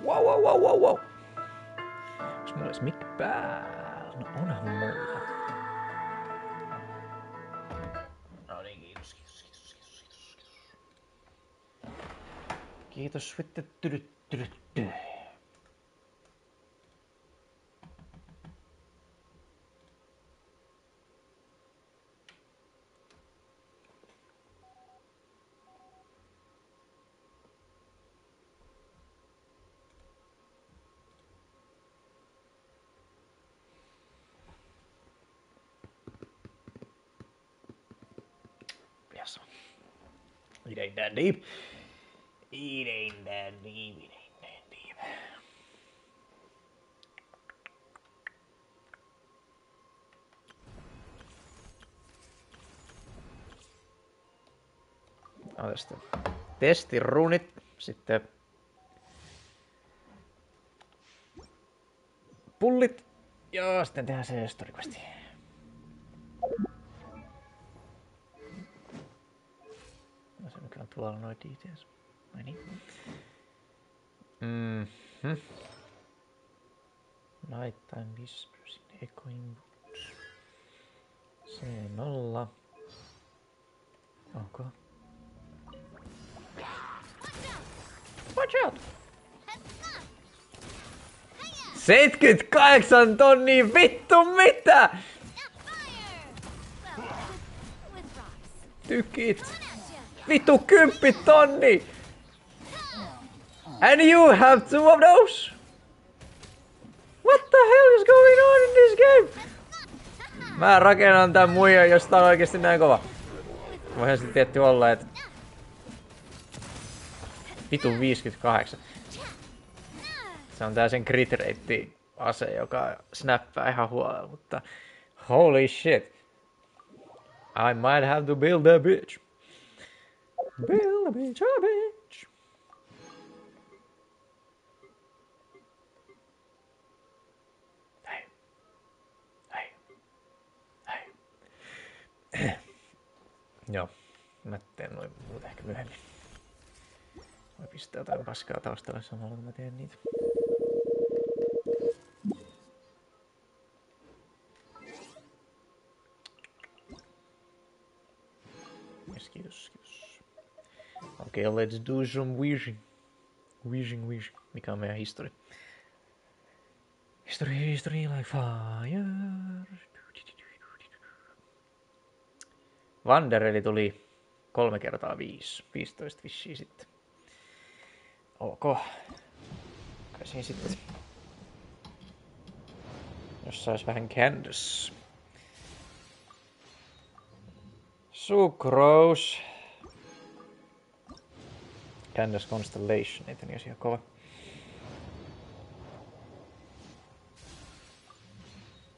Wow, wow, wow, wow, wow. Jos mulla olisi mikki päällä? No onhan mulla. No niin, kiitos, kiitos, kiitos, kiitos, kiitos, kiitos. Kiitos, vittu. Yes. It ain't that deep. It ain't that deep. It ain't that deep. Ota sitten testirunit. Sitten pullit. Ja sitten tehdään se story questi. No se nykyään tuolla noin details. Ai niin. Nighttime Whispers in Echoing Woods. C0. Onko? Watch out! 78 tonnia, vittu mitä? Tykit. Vittu 10 tonni! And you have 2 of those? What the hell is going on in this game? Mä rakennan tän muijan, jos tää on oikeesti näin kova. Voihan sitten tietty olla, että vitun 58. Se on tää sen crit rate ase, joka snappaa ihan huolella, mutta holy shit. I might have to build a bitch. Build a bitch, a bitch. Hei. Joo, mä teen noin muuta ehkä myöhemmin. Voi pistää jotain paskaa taustalle samalla, kun mä teen niitä. Yes, kiitos, kiitos. Okei, let's do some wishing. Wishing. Mikä on meidän history? History like fire. Wandereli tuli 3 kertaa 5. 15 vissiin sitten. Ok. Kai siinä sitten. Jos sais vähän Candace. Sucrose. Candace Constellation, ei tän jos ihan kova.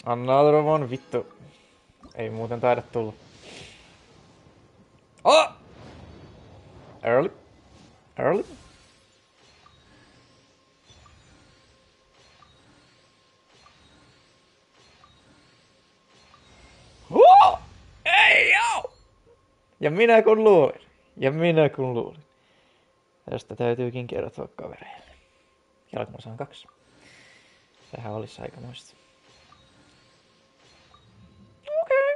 Another one, vittu. Ei muuten taida tulla. Oh! Early. Oh! Ei joo! Ja minä kun luulin. Tästä täytyykin kertoa kavereille. Ja kun mä saan 2. Sehän olisi aikamoista. Okei.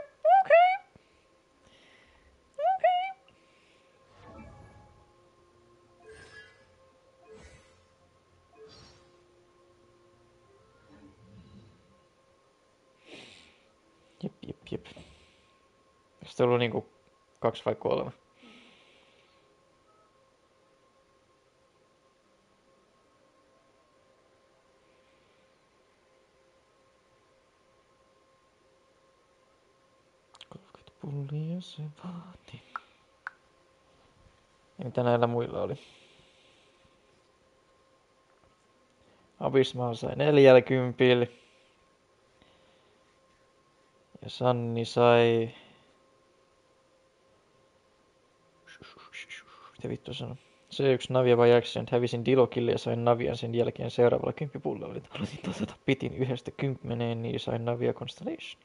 Jep. Eikö tullut niinku 2 vai 3? Pullia se vaati. Ja mitä näillä muilla oli? Abismal sai 40. Ja Sanni sai... Mitä vittu sanoo? C1 Navia vai Action, hävisin Dilokille ja sain Navian sen jälkeen seuraavalla 10 pullalla. Aloitin tasata pitin 1-10, niin sain Navia Constellation.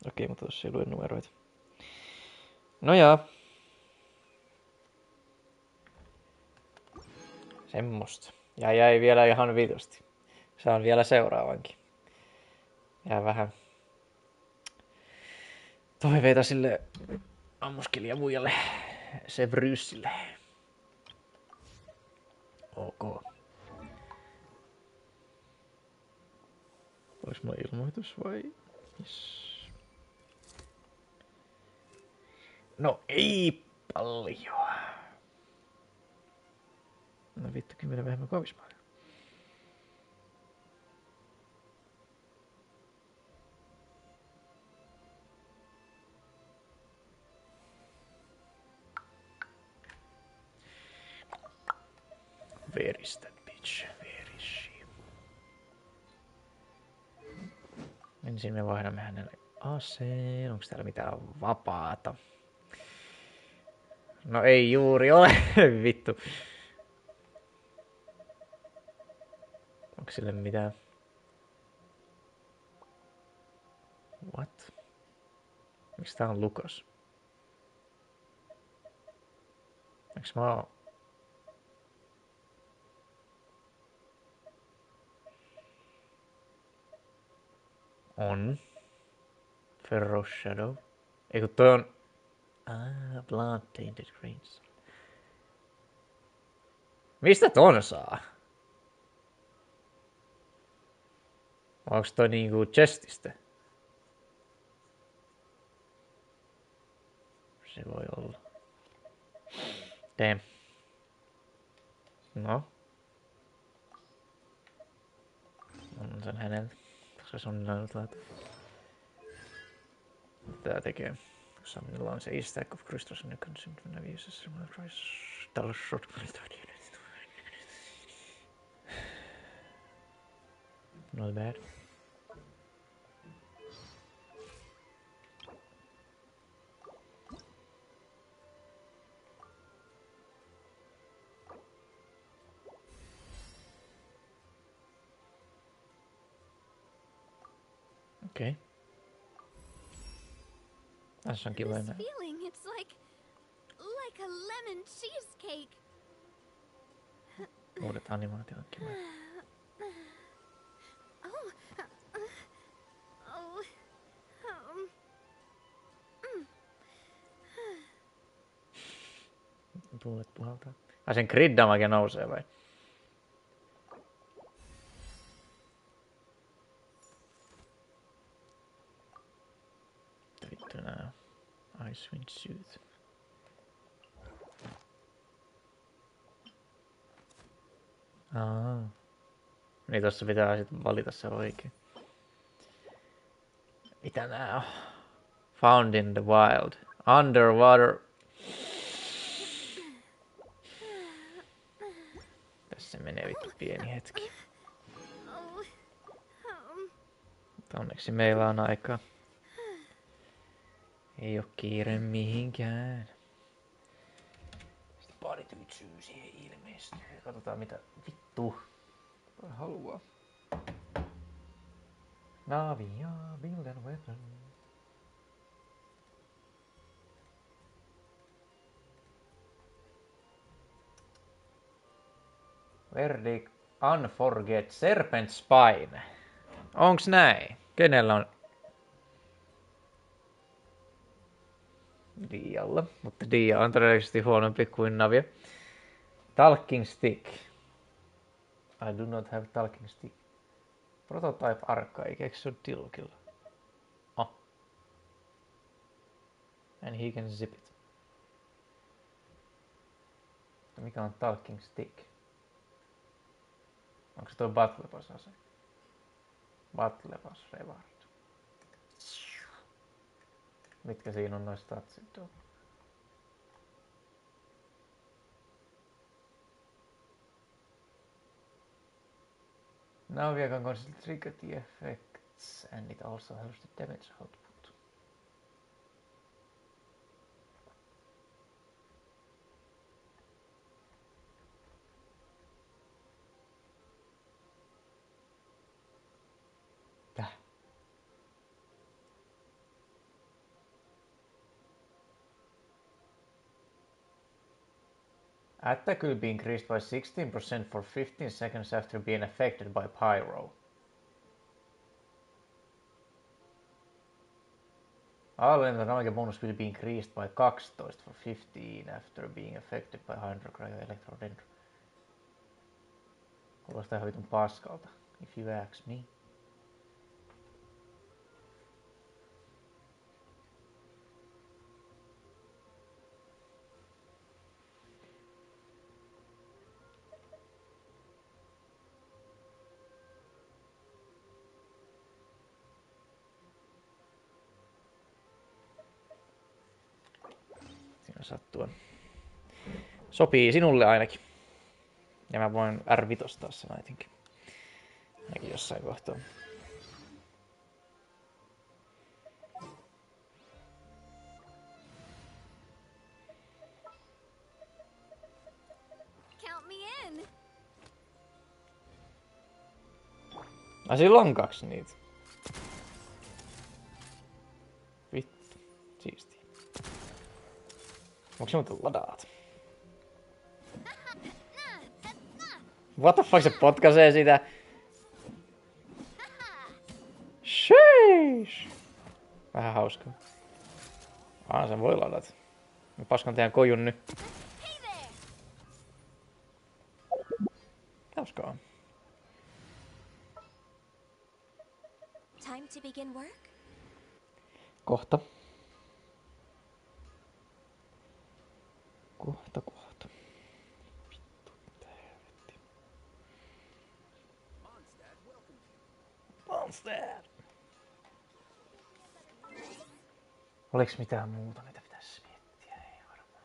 Okei, mutta tossa ei lue numeroita. No jaa. Semmosta. Ja jäi vielä ihan vitusti. Saan vielä seuraavankin. Ja vähän toiveita sille ammuskelijamuijalle. Se Brysille. Ok. Olis mulla ilmoitus vai? Yes. No ei paljon. No vittu, 10 vähemmän kovismaa. Where is that bitch? Where is she? Ensin me vaihdamme hänelle aseen. Onks täällä mitään vapaata? No ei juuri ole. Vittu. Onko sille mitään? What? Miksi tää on Lukas? Eiks mä oo? On. Ferro Shadow. Eiku toi on... Blood Tainted Greens. Mistä ton saa? Onks toi niinku chestistä? Se voi olla. Damn. No. On sen häneltä. Koska se on näin laita. Tää tekee. Koska minulla on se E-Stack of Crystals and Consumed when I've used a Dollar Shot. Not bad. Okay. Tässä on kiva enää. It's like a lemon cheesecake. Uudet animaatiot on kiva. Tuulet puhaltaa. Ai sen griddamake nousee vai? Vittu nää. Icewind Suit. Niin tossa pitää sit valita se oikein. Mitä nää on? Found in the wild. Underwater. Tässä menee vittu pieni hetki. Mutta onneksi meillä on aikaa. Ei oo kiire mihinkään. Sitten parityytsyy siihen ilmestyy. Katsotaan mitä vittu haluaa. Navia, build and weapon. Verdict Unforget Serpent Spine. Onks näin? Kenellä on? Dialla, mutta Dia on todennäköisesti huonompi kuin Navia. Talking Stick. I do not have Talking Stick. Prototype Archive, eikö se ole Tilkilla? Oh. And he can zip it. Mikä on Talking Stick? Onko se tuo Battle Pass ase? Battle Pass Reward. Mitkä siinä on noista statsit? Now we can consider trigger the effects and it also helps the damage output. Täh. Attack will be increased by 16% for 15 seconds after being affected by pyro. All in the damage bonus will be increased by 12 for 15 after being affected by Hydro Cryo Electrodendron. Kuulostaa hyvin paskalta, if you ask me. Siinä sattuu. Sopii sinulle ainakin. Ja mä voin R5 sen ainakin. Ainakin jossain kohtaa. Count me in. Sillä on 2 niitä. Vittu. Siistiä. Onko se muuten ladaat? What the fuck, se potkaisee sitä? Sheesh! Vähän hauskaa. Sen voi ladata. Mä paskan teidän kojun nyt. Hauskaa. Time to begin work? Kohta. Kohta. Vittu, mitä helvettiä. Mondstad! Oliks mitään muuta, mitä pitäisi miettiä? Ei varmaan.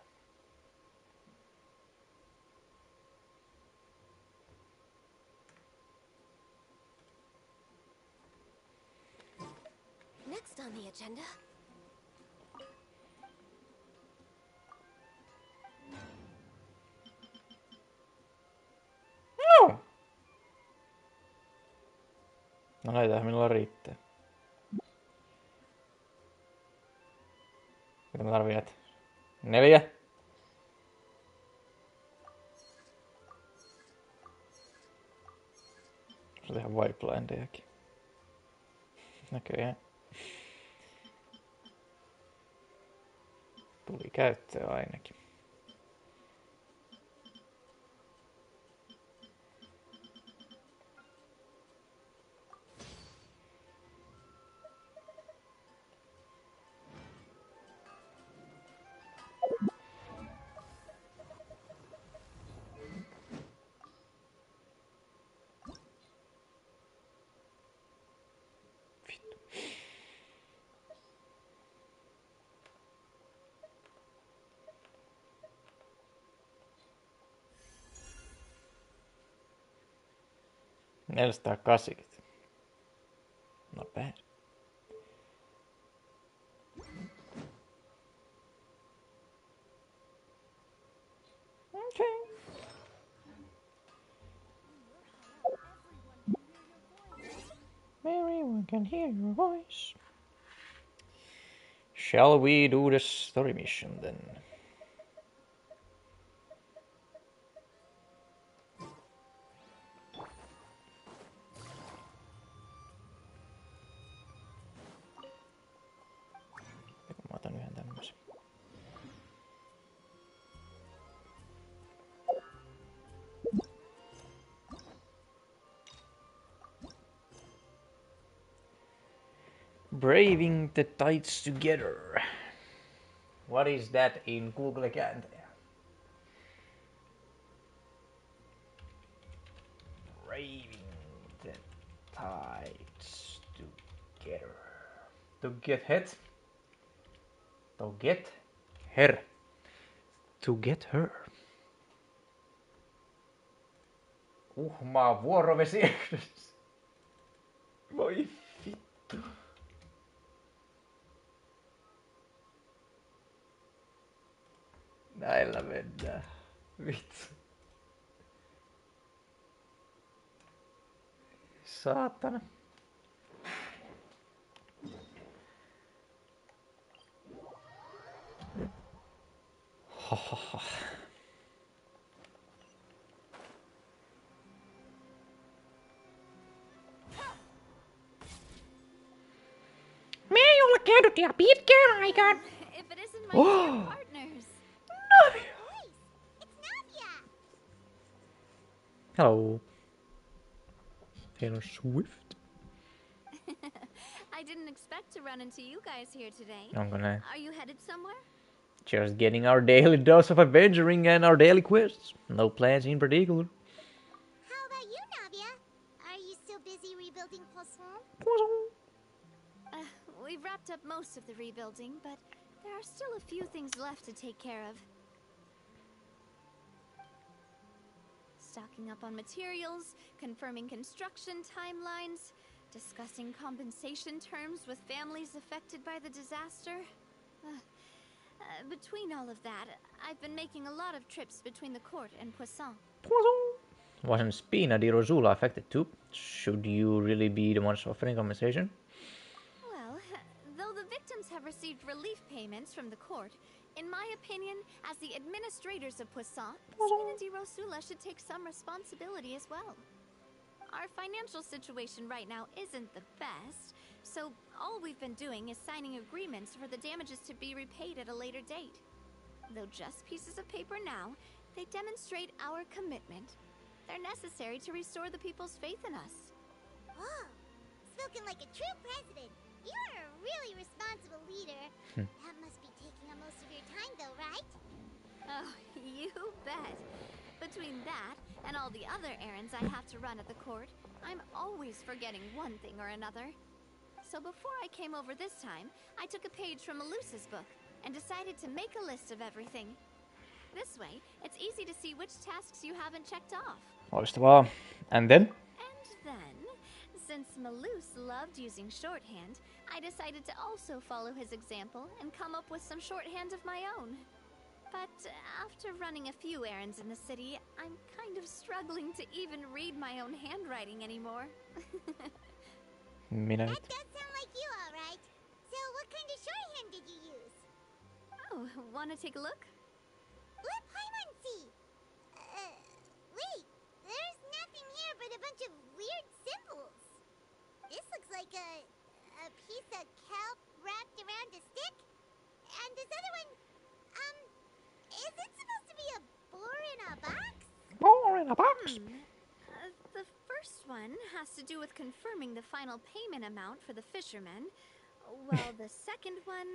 Next on the agenda. No! No näitähän minulla riittää. Mitä mä tarviin näitä? 4? Se tehdään wipeblindejakin. Näköjään. Tuli käyttöön ainakin. Vittu. 480. Not bad. Okay. Everyone can hear your voice. Shall we do the story mission then? Mä otan yhden tämmösen. Braving the tides together. What is that in Google kääntäjä? Braving the tides together. To get hit. To get her. To get her. Uhmaa vuorovesi. Voi vittu. Näillä mennään. Vittu. Saatana. käynyt ihan pitkään aikaan. If it isn't my dear partners. Nice! It's Navia! Hello. Taylor Swift. I didn't expect to run into you guys here today. Onko näin? Are you headed somewhere? Just getting our daily dose of adventuring and our daily quests. No plans in particular. How about you, Navia? Are you still busy rebuilding Poisson? We've wrapped up most of the rebuilding, but there are still a few things left to take care of. Stocking up on materials, confirming construction timelines, discussing compensation terms with families affected by the disaster. Between all of that, I've been making a lot of trips between the court and Poisson. Wasn't Spina di Rosula affected too? Should you really be the ones offering compensation? Well, though the victims have received relief payments from the court, in my opinion, as the administrators of Poisson, Spina di Rosula should take some responsibility as well. Our financial situation right now isn't the best, so all we've been doing is signing agreements for the damages to be repaid at a later date. Though just pieces of paper now, they demonstrate our commitment. They're necessary to restore the people's faith in us. Whoa! Spoken like a true president. You're a really responsible leader. That must be taking up most of your time, though, right? Oh, you bet. Between that and all the other errands I have to run at the court, I'm always forgetting one thing or another. So before I came over this time, I took a page from Melusa's book and decided to make a list of everything. This way, it's easy to see which tasks you haven't checked off. Loistavaa. And then? And then, since Melus loved using shorthand, I decided to also follow his example and come up with some shorthand of my own. But after running a few errands in the city, I'm kind of struggling to even read my own handwriting anymore. Minä That nyt. does sound like you, all right. So what kind of shorthand did you use? Oh, wanna take a look? Let Paimon see. Wait. There's nothing here but a bunch of weird symbols. This looks like a piece of kelp wrapped around a stick. And this other one, is it supposed to be a boar in a box? More in a box. The first one has to do with confirming the final payment amount for the fishermen, while the second one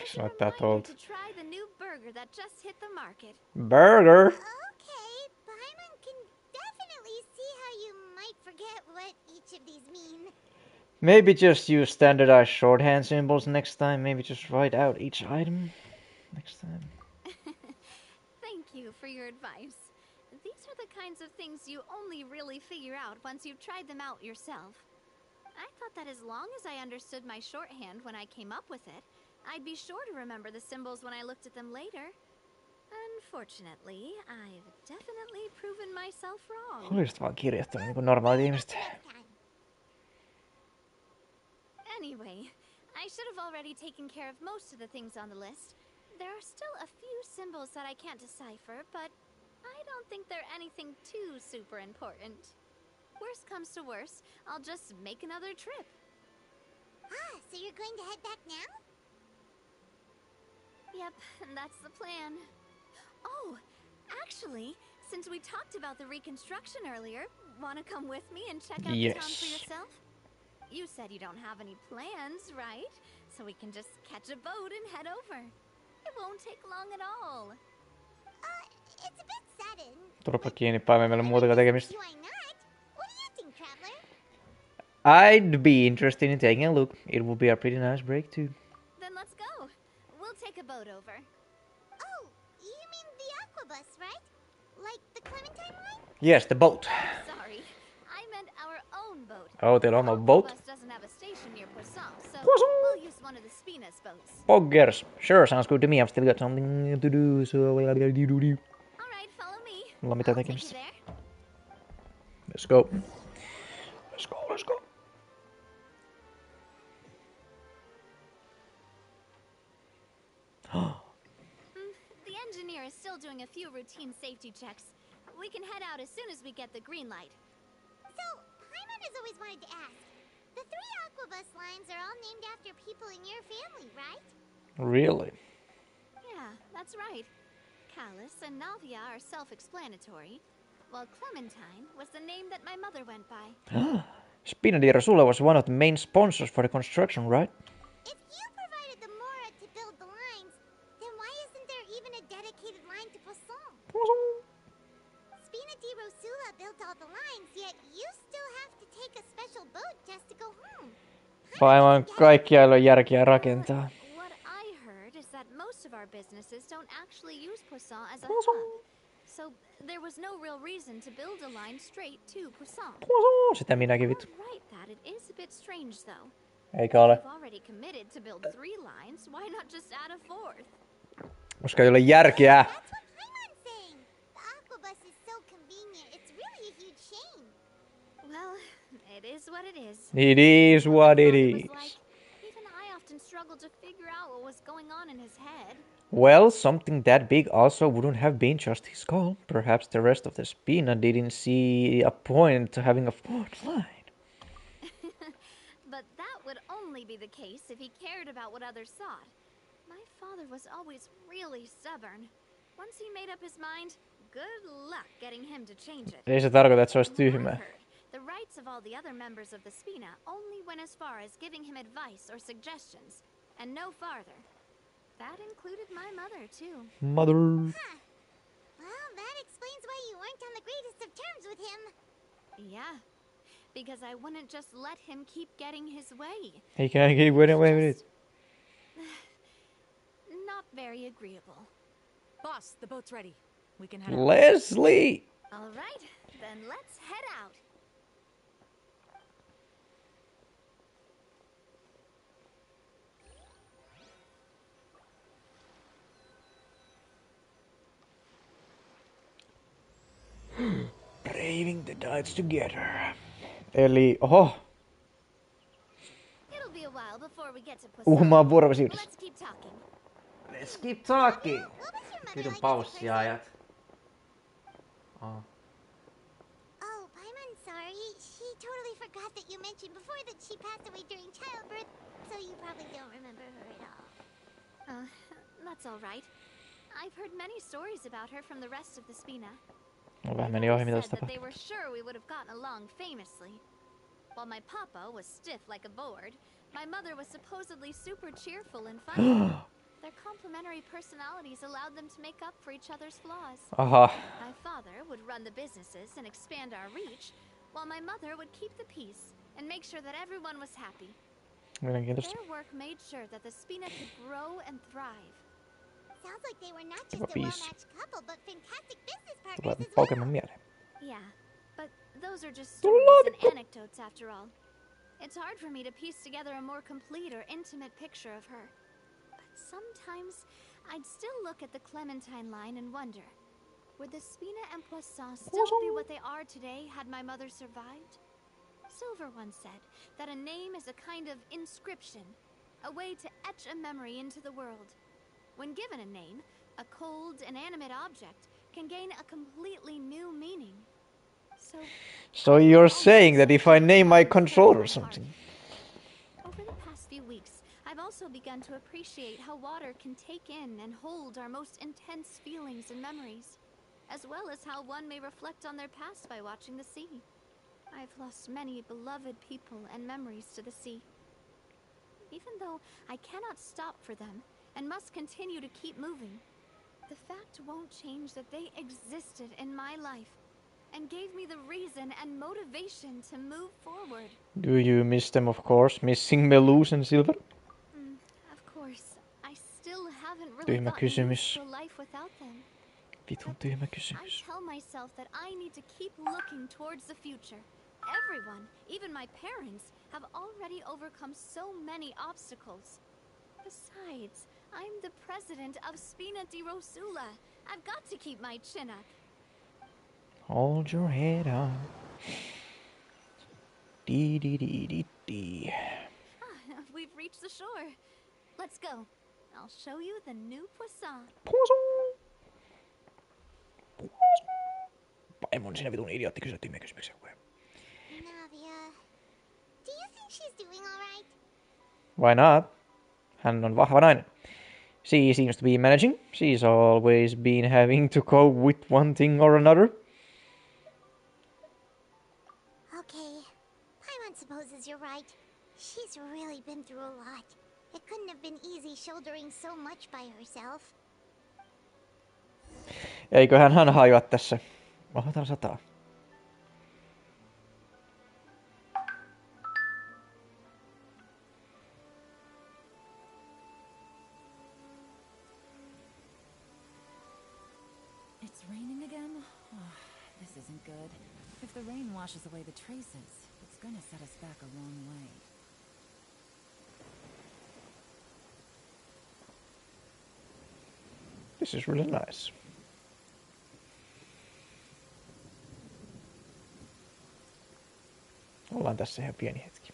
is a not that reminder old. to try the new burger that just hit the market. Burger. Okay, Paimon can definitely see how you might forget what each of these mean. Maybe just use standardized shorthand symbols next time. Maybe just write out each item next time. Thank you for your advice. These are the kinds of things you only really figure out once you've tried them out yourself. I thought that as long as I understood my shorthand when I came up with it, I'd be sure to remember the symbols when I looked at them later. Unfortunately, I've definitely proven myself wrong. Olisit vaan kirjoittanut niin kuin normaalit ihmiset. Anyway, I should have already taken care of most of the things on the list. There are still a few symbols that I can't decipher, but I don't think they're anything too super important. Worst comes to worst, I'll just make another trip. Ah, so you're going to head back now? Yep, that's the plan. Oh, actually, since we talked about the reconstruction earlier, want to come with me and check out the town for Yes. yourself? You said you don't have any plans, right? So we can just catch a boat and head over. It won't take long at all. It's a bit sudden. Turpa kiinni, päivä meillä muutakaan tekemistä. Why not? What do you think, traveler? I'd be interested in taking a look. It would be a pretty nice break too. Then let's go. We'll take a boat over. Oh, you mean the aquabus, right? Like the Clementine line? Yes, the boat. Sorry, I meant our own boat. Oh, teillä on oma boat? Bus doesn't have a station near Poisson, so Poisson! we'll use one of the Spina's boats. Poggers. Sure, sounds good to me. I've still got something to do, so... All right, follow me. Mulla on mitään I'll take you tekemistä. there. Let's go. Let's go, let's go. The engineer is still doing a few routine safety checks. We can head out as soon as we get the green light. So, Paimon has always wanted to ask, The 3 Aquabus lines are all named after people in your family, right? Really? Yeah, that's right. Callus and Navia are self-explanatory, while Clementine was the name that my mother went by. Spina di Rosula was one of the main sponsors for the construction, right? If you provided the Mora to build the lines, then why isn't there even a dedicated line to Poisson? Spina di Rosula built all the lines, yet you still have to take a special boat just to go home. Aivan kaikkia ei ole järkeä rakentaa. What I heard is that most of our businesses don't actually use Poisson as a hub. So there was no real reason to build a line straight to Poisson. Sitä minäkin vittu. Right, that it is a bit strange though. Eikä ole. You've already committed to build 3 lines, why not just add a 4th? Koska ei ole järkeä. That's what Paimon's saying. The Aquabus is so convenient, it's really a huge shame. Well, it is what it is. It is what it is. Even I often struggled to figure out what was going on in his head. Well, something that big also wouldn't have been just his call. Perhaps the rest of the Spina didn't see a point to having a 4th line. But that would only be the case if he cared about what others thought. My father was always really stubborn. Once he made up his mind, good luck getting him to change it. Ei se tarkoita, että se olisi From what I tyhmää. heard, the rights of all the other members of the Spina only went as far as giving him advice or suggestions, and no farther. That included my mother, too. Mother. Huh. Well, that explains why you weren't on the greatest of terms with him. Yeah, because I wouldn't just let him keep getting his way. He can't keep getting away with it. Not very agreeable. Boss, the boat's ready. We can head out. Leslie! All right, then let's head out. Braving the nights together. Eli, oho, It'll be a while before we get to Poisson. Uhmaa vuorovesi yhdessä. Let's keep talking. Let's keep talking. What was your mother Vitun like as a person? paussiajat. Oh. Oh, Paimon's sorry. She totally forgot that you mentioned before that she passed away during childbirth, so you probably don't remember her at all. That's all right. I've heard many stories about her from the rest of the Spina. No, vähän They meni ohi, mitä always tässä said that they tapahtui. were sure we would have gotten along famously. While my papa was stiff like a board, my mother was supposedly super cheerful and funny. Their complementary personalities allowed them to make up for each other's flaws. Aha. My father would run the businesses and expand our reach, while my mother would keep the peace and make sure that everyone was happy. Mielenkiintoista. Their work made sure that the Spina could grow and thrive. Sounds like they were not just Number a piece. well-matched couple, but fantastic business Tulee partners as Pokemon well. mieleen. Yeah, but those are just Tullaan stories and nyt. anecdotes after all. It's hard for me to piece together a more complete or intimate picture of her. But sometimes I'd still look at the Clementine line and wonder, would the Spina and Poisson still be what they are today had my mother survived? Silver once said that a name is a kind of inscription, a way to etch a memory into the world. When given a name, a cold, inanimate object can gain a completely new meaning. So you're saying that if I name my controller something. Over the past few weeks, I've also begun to appreciate how water can take in and hold our most intense feelings and memories, as well as how one may reflect on their past by watching the sea. I've lost many beloved people and memories to the sea. Even though I cannot stop for them and must continue to keep moving, the fact won't change that they existed in my life and gave me the reason and motivation to move forward. Do you miss them, of course? Missing Melus and Silver? Of course, I still haven't really Tyhmä gotten kysymys. used to a life without them. Vitun tyhmä I kysymys. tell myself that I need to keep looking towards the future. Everyone, even my parents, have already overcome so many obstacles. Besides, I'm the president of Spina di Rosula. I've got to keep my chin up. Hold your head up. Dee dee dee dee dee. We've reached the shore. Let's go. I'll show you the new Poisson. Paimon, sinä vitun idiootti kysyt tyhmiä kysymyksiä. Navia, do you think She's doing alright. Why not? Hän on vahva nainen. She seems to be managing. She's always been having to cope with one thing or another. Okay. Paimon supposes you're right. She's really been through a lot. It couldn't have been easy shouldering so much by herself. Eiköhän hän hajoa tässä. Oho, täällä sataa. It's raining again? Oh, this isn't good. If the rain washes away the traces, it's gonna set us back a long way. This is really nice. Ollaan tässä ihan pieni hetki.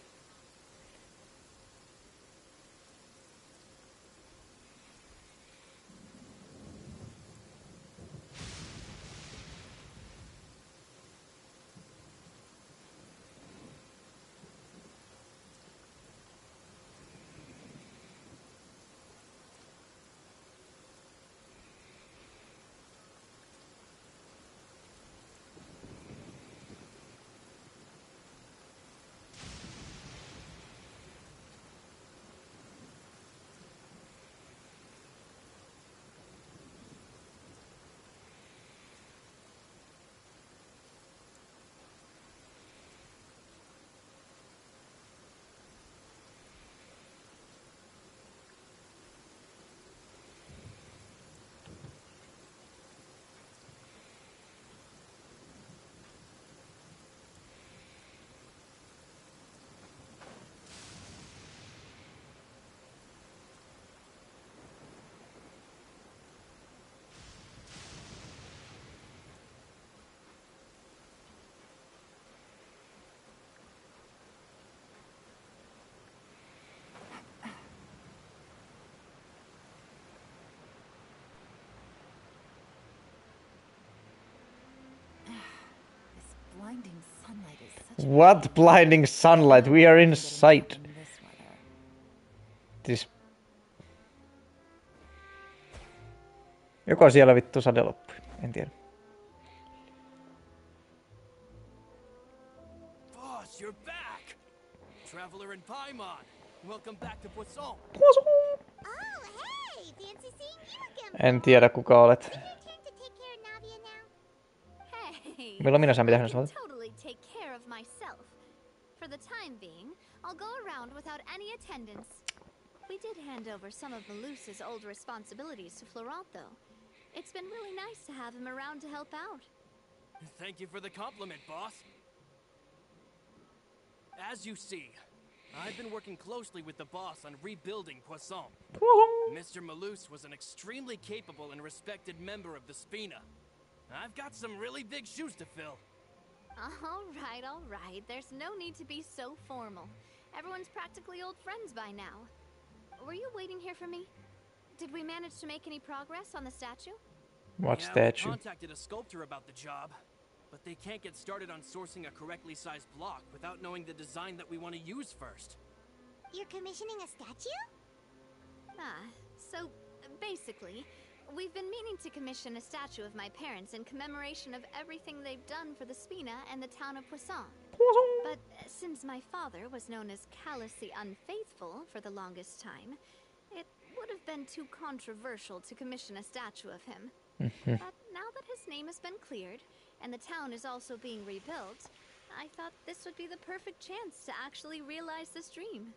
Blinding sunlight is such What blinding sunlight? We are inside. in this weather. Siis... Joko siellä vittu sade loppui? En tiedä. Boss, you're back! Traveler and Paimon, welcome back to Poisson. Oh, hey! Fancy seeing you again. En tiedä kuka olet. Your turn to take care of Navia now. Hey, Milloin minä saan I mitään can sanoa? totally take care of myself. For the time being, I'll go around without any attendance. We did hand over some of Malus's old responsibilities to Florent, though. It's been really nice to have him around to help out. Thank you for the compliment, boss. As you see, I've been working closely with the boss on rebuilding Poisson. Mr. Malus was an extremely capable and respected member of the Spina. I've got some really big shoes to fill. All right. There's no need to be so formal. Everyone's practically old friends by now. Were you waiting here for me? Did we manage to make any progress on the statue? What Yeah, we statue? contacted a sculptor about the job, but they can't get started on sourcing a correctly sized block without knowing the design that we want to use first. You're commissioning a statue? So basically, we've been meaning to commission a statue of my parents in commemoration of everything they've done for the Spina and the town of Poisson. But since my father was known as callously unfaithful for the longest time, it would have been too controversial to commission a statue of him. But now that his name has been cleared, and the town is also being rebuilt, I thought this would be the perfect chance to actually realize this dream.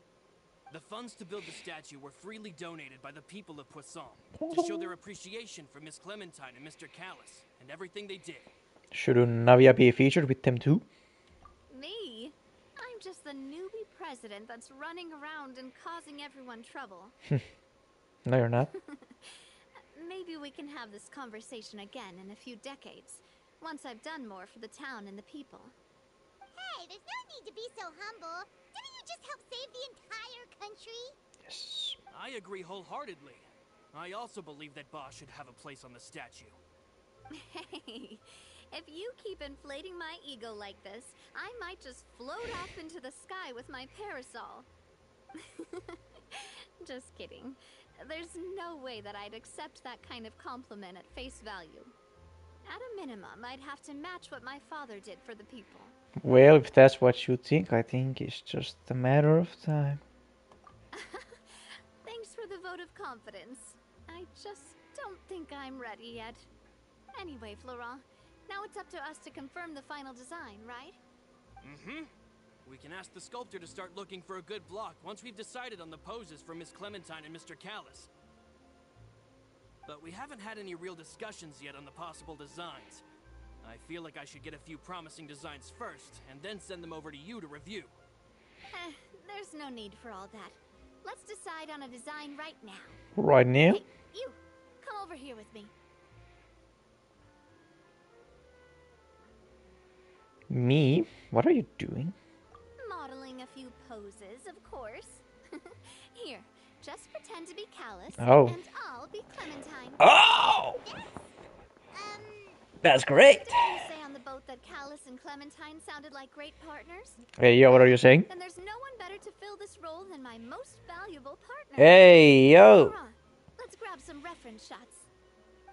The funds to build the statue were freely donated by the people of Poisson to show their appreciation for Miss Clementine and Mr. Callis and everything they did. Shouldn't Navia be featured with them too? Me? I'm just the newbie president that's running around and causing everyone trouble. No, you're not. Maybe we can have this conversation again in a few decades, once I've done more for the town and the people. Hey, there's no need to be so humble. Didn't you just help save the entire country? Yes. I agree wholeheartedly. I also believe that Boss should have a place on the statue. Hey, If you keep inflating my ego like this, I might just float off into the sky with my parasol. Just kidding. There's no way that I'd accept that kind of compliment at face value. At a minimum, I'd have to match what my father did for the people. Well, if that's what you think, I think it's just a matter of time. Thanks for the vote of confidence. I just don't think I'm ready yet. Anyway, Florent, now it's up to us to confirm the final design, right? Mm-hmm. We can ask the sculptor to start looking for a good block once we've decided on the poses for Miss Clementine and Mr. Callis. But we haven't had any real discussions yet on the possible designs. I feel like I should get a few promising designs first, and then send them over to you to review. There's no need for all that. Let's decide on a design right now. Right now? Hey, you! Come over here with me. Me? What are you doing? Modeling a few poses, of course. Here, just pretend to be Callis, Oh. and I'll be Clementine. Oh! That's great! Didn't you say on the boat that Callis and Clementine sounded like great partners? Hey, yo, what are you saying? Then there's no one better to fill this role than my most valuable partner. Hey, yo! Laurent, let's grab some reference shots.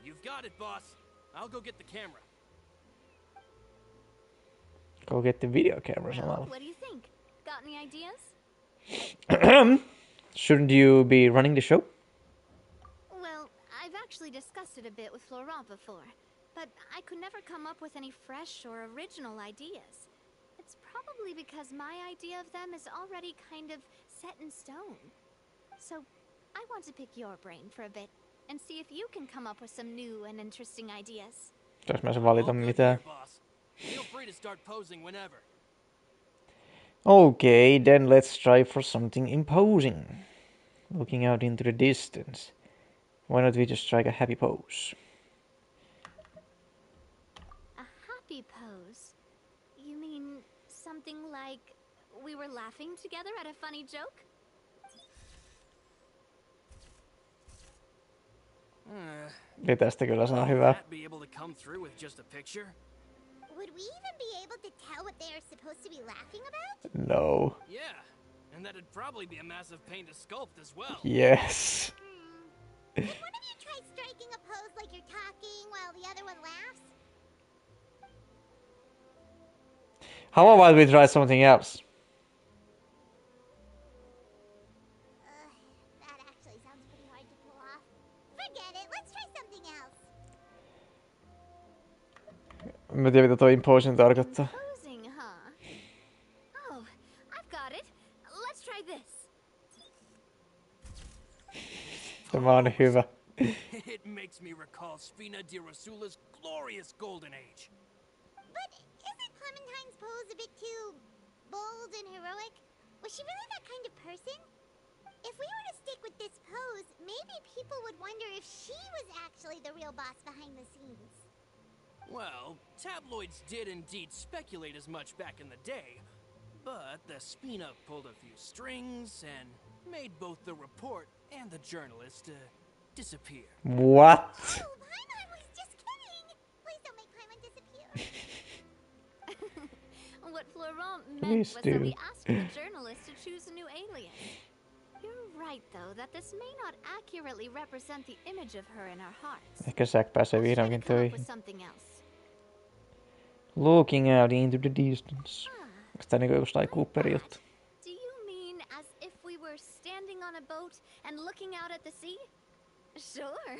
You've got it, boss. I'll go get the camera. Go get the video camera Well, somehow. what do you think? Got any ideas? Shouldn't you be running the show? Well, I've actually discussed it a bit with Florent before, but I could never come up with any fresh or original ideas. It's probably because my idea of them is already kind of set in stone. So, I want to pick your brain for a bit and see if you can come up with some new and interesting ideas. Saanko mä se valita All good mitään? here, boss. Feel free to start posing whenever. Okay, then let's try for something imposing. Looking out into the distance. Why not we just strike a happy pose? A happy pose? You mean something like we were laughing together at a funny joke? Ei tästä kyllä saa Will hyvää. that be able to come through with just a picture? Would we even be able to tell what they are supposed to be laughing about? No. Yeah, and that'd probably be a massive pain to sculpt as well. Yes. Can one of you try striking a pose like you're talking while the other one laughs? How about we try something else? That actually sounds pretty hard to pull off. Forget it, let's try something else. Mä tiedän mitä toi imposing tarkoittaa. Posing, huh? Oh, I've got it. Let's try this. Tämä on hyvä. It makes me recall Spina di Rosula's glorious golden age. But isn't Clementine's pose a bit too bold and heroic? Was she really that kind of person? If we were to stick with this pose, maybe people would wonder if she was actually the real boss behind the scenes. Well, tabloids did indeed speculate as much back in the day, but the Spina pulled a few strings and made both the report and the journalist disappear. What? Oh, Paimon was just kidding! Please don't make Paimon disappear. What Florent meant Please was that we do. asked the journalist to choose a new alien. You're right, though, that this may not accurately represent the image of her in our hearts. Ehkä Zack pääsee Let's try to vihdoinkin come up with töihin. something else. Looking out into the distance. Onks tää niinku jostain Cooperin juttu? Do you mean as if we were standing on a boat and looking out at the sea? Sure.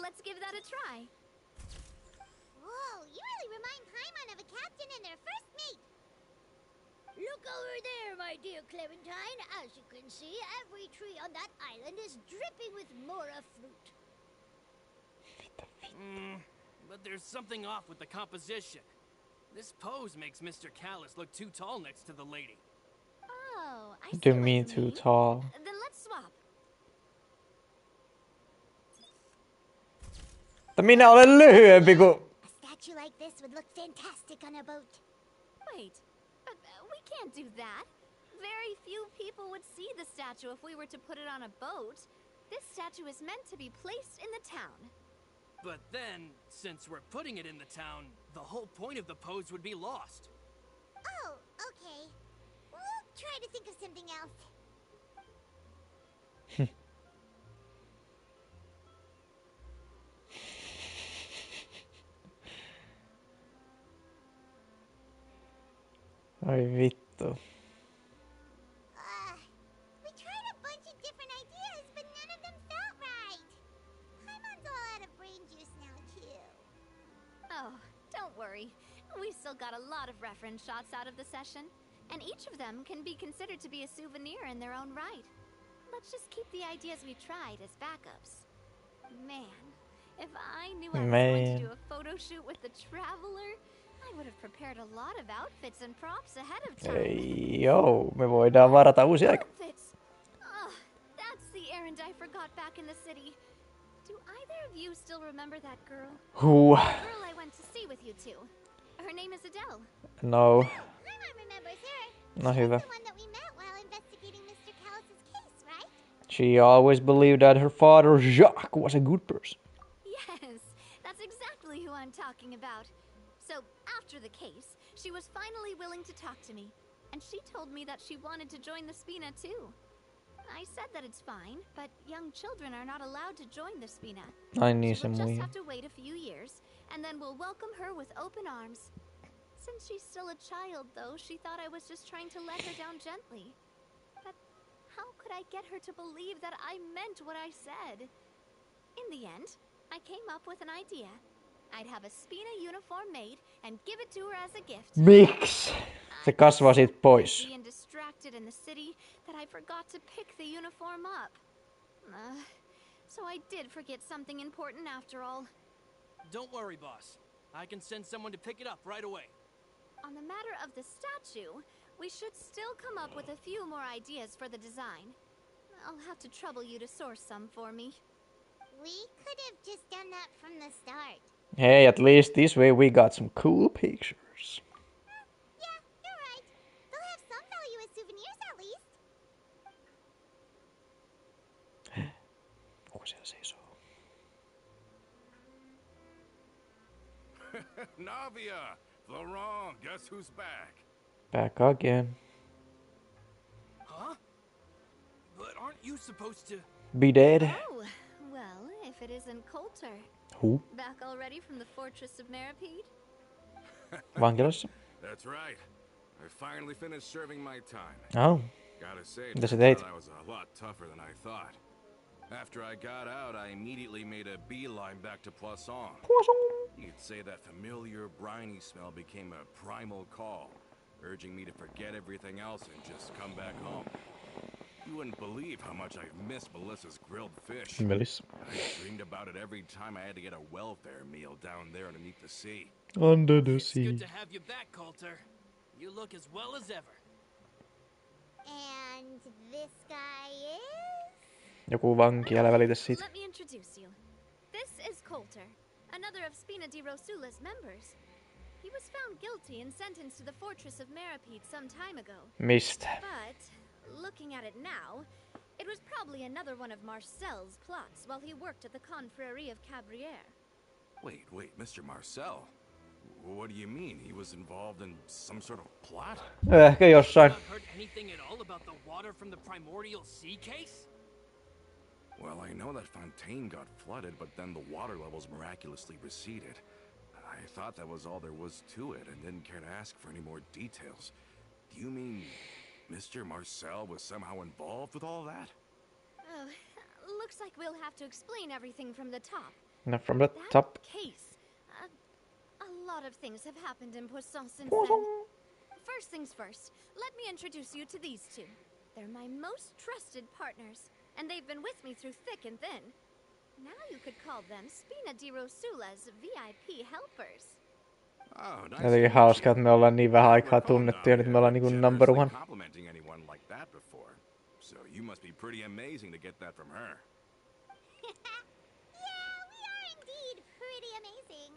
Let's give that a try. Whoa, you really remind Paimon of a captain and their first mate. Look over there, my dear Clementine. As you can see, every tree on that island is dripping with mora fruit. But there's something off with the composition. This pose makes Mr. Callis look too tall next to the lady. Oh, I see Do what me you too mean. tall. Then let's swap. Mutta minä olen lyhyempi kuin... A statue like this would look fantastic on a boat. Wait, but we can't do that. Very few people would see the statue if we were to put it on a boat. This statue is meant to be placed in the town. But then, since we're putting it in the town, the whole point of the pose would be lost. Oh, okay. We'll try to think of something else. Ai vittu. We tried a bunch of different ideas, but none of them felt right. Paimon's all out of brain juice now, too. Oh, don't worry. We still got a lot of reference shots out of the session, and each of them can be considered to be a souvenir in their own right. Let's just keep the ideas we tried as backups. Man, if I knew I was going to do a photo shoot with the Traveler, I would have prepared a lot of outfits and props ahead of time. Ei, joo, me voidaan varata uusia aika. Outfits! Oh, that's the errand I forgot back in the city. Do either of you still remember that girl? Who? The girl I went to see with you two. Her name is Adele. No. Paimon remembers her. No She hyvä. was the one that we met while investigating Mr. Callus's case, right? She always believed that her father Jacques was a good person. Yes, that's exactly who I'm talking about. So, after the case, she was finally willing to talk to me, and she told me that she wanted to join the Spina too. I said that it's fine, but young children are not allowed to join the Spina. Ai niin, She se will just muija. have to wait a few years, and then we'll welcome her with open arms. Since she's still a child, though, she thought I was just trying to let her down gently. But how could I get her to believe that I meant what I said? In the end, I came up with an idea. I'd have a Spina uniform made and give it to her as a gift. Miksi? Se kasvaa siitä pois. Busy and distracted in the city that I forgot to pick the uniform up. So I did forget something important after all. Don't worry, boss. I can send someone to pick it up right away. On the matter of the statue, we should still come up with a few more ideas for the design. I'll have to trouble you to source some for me. We could have just done that from the start. Hey, at least this way we got some cool pictures. Yeah, you're right. They'll have some value as souvenirs at least. Onko siellä seisoo? Navia! Florent, guess who's back? Back again. Huh? But aren't you supposed to... Be dead. Oh, well, if it isn't Coulter. Who? Back already from the Fortress of Meripede? Vankilassa? That's right. I finally finished serving my time. Oh. Gotta say, Mitä sä turns teit? out I was a lot tougher than I thought. After I got out, I immediately made a beeline back to Poisson. You could say that familiar, briny smell became a primal call, urging me to forget everything else and just come back home. You wouldn't believe how much I've missed Melissa's grilled fish. Melissa. I dreamed about it every time I had to get a welfare meal down there underneath the sea. Under the It's sea. good to have you back, Coulter. You look as well as ever. And this guy is? Joku vanki, älä välitä siitä. Let me introduce you. This is Coulter, another of Spina di Rosula's members. He was found guilty and sentenced to the Fortress of Meripede some time ago. Mistä? But, looking at it now, it was probably another one of Marcel's plots while he worked at the Confrérie of Cabrières. Wait, Mr. Marcel? What do you mean? He was involved in some sort of plot? Ehkä jossain. Not heard anything at all about the water from the primordial sea case? Well, I know that Fontaine got flooded, but then the water levels miraculously receded. I thought that was all there was to it and didn't care to ask for any more details. Do you mean Mr. Marcel was somehow involved with all that? Oh, looks like we'll have to explain everything from the top. No, from the That top. case. A lot of things have happened in Poisson since then. First things first, let me introduce you to these two. They're my most trusted partners, and they've been with me through thick and thin. Now you could call them Spina di Rosula's VIP helpers. Oh, nice. Jotenkin hauskaa, että me ollaan niin vähän aikaa tunnettu ja nyt me ollaan niinku number one. Complimenting anyone like that before. So you must be pretty amazing to get that from her. Yeah, we are indeed pretty amazing.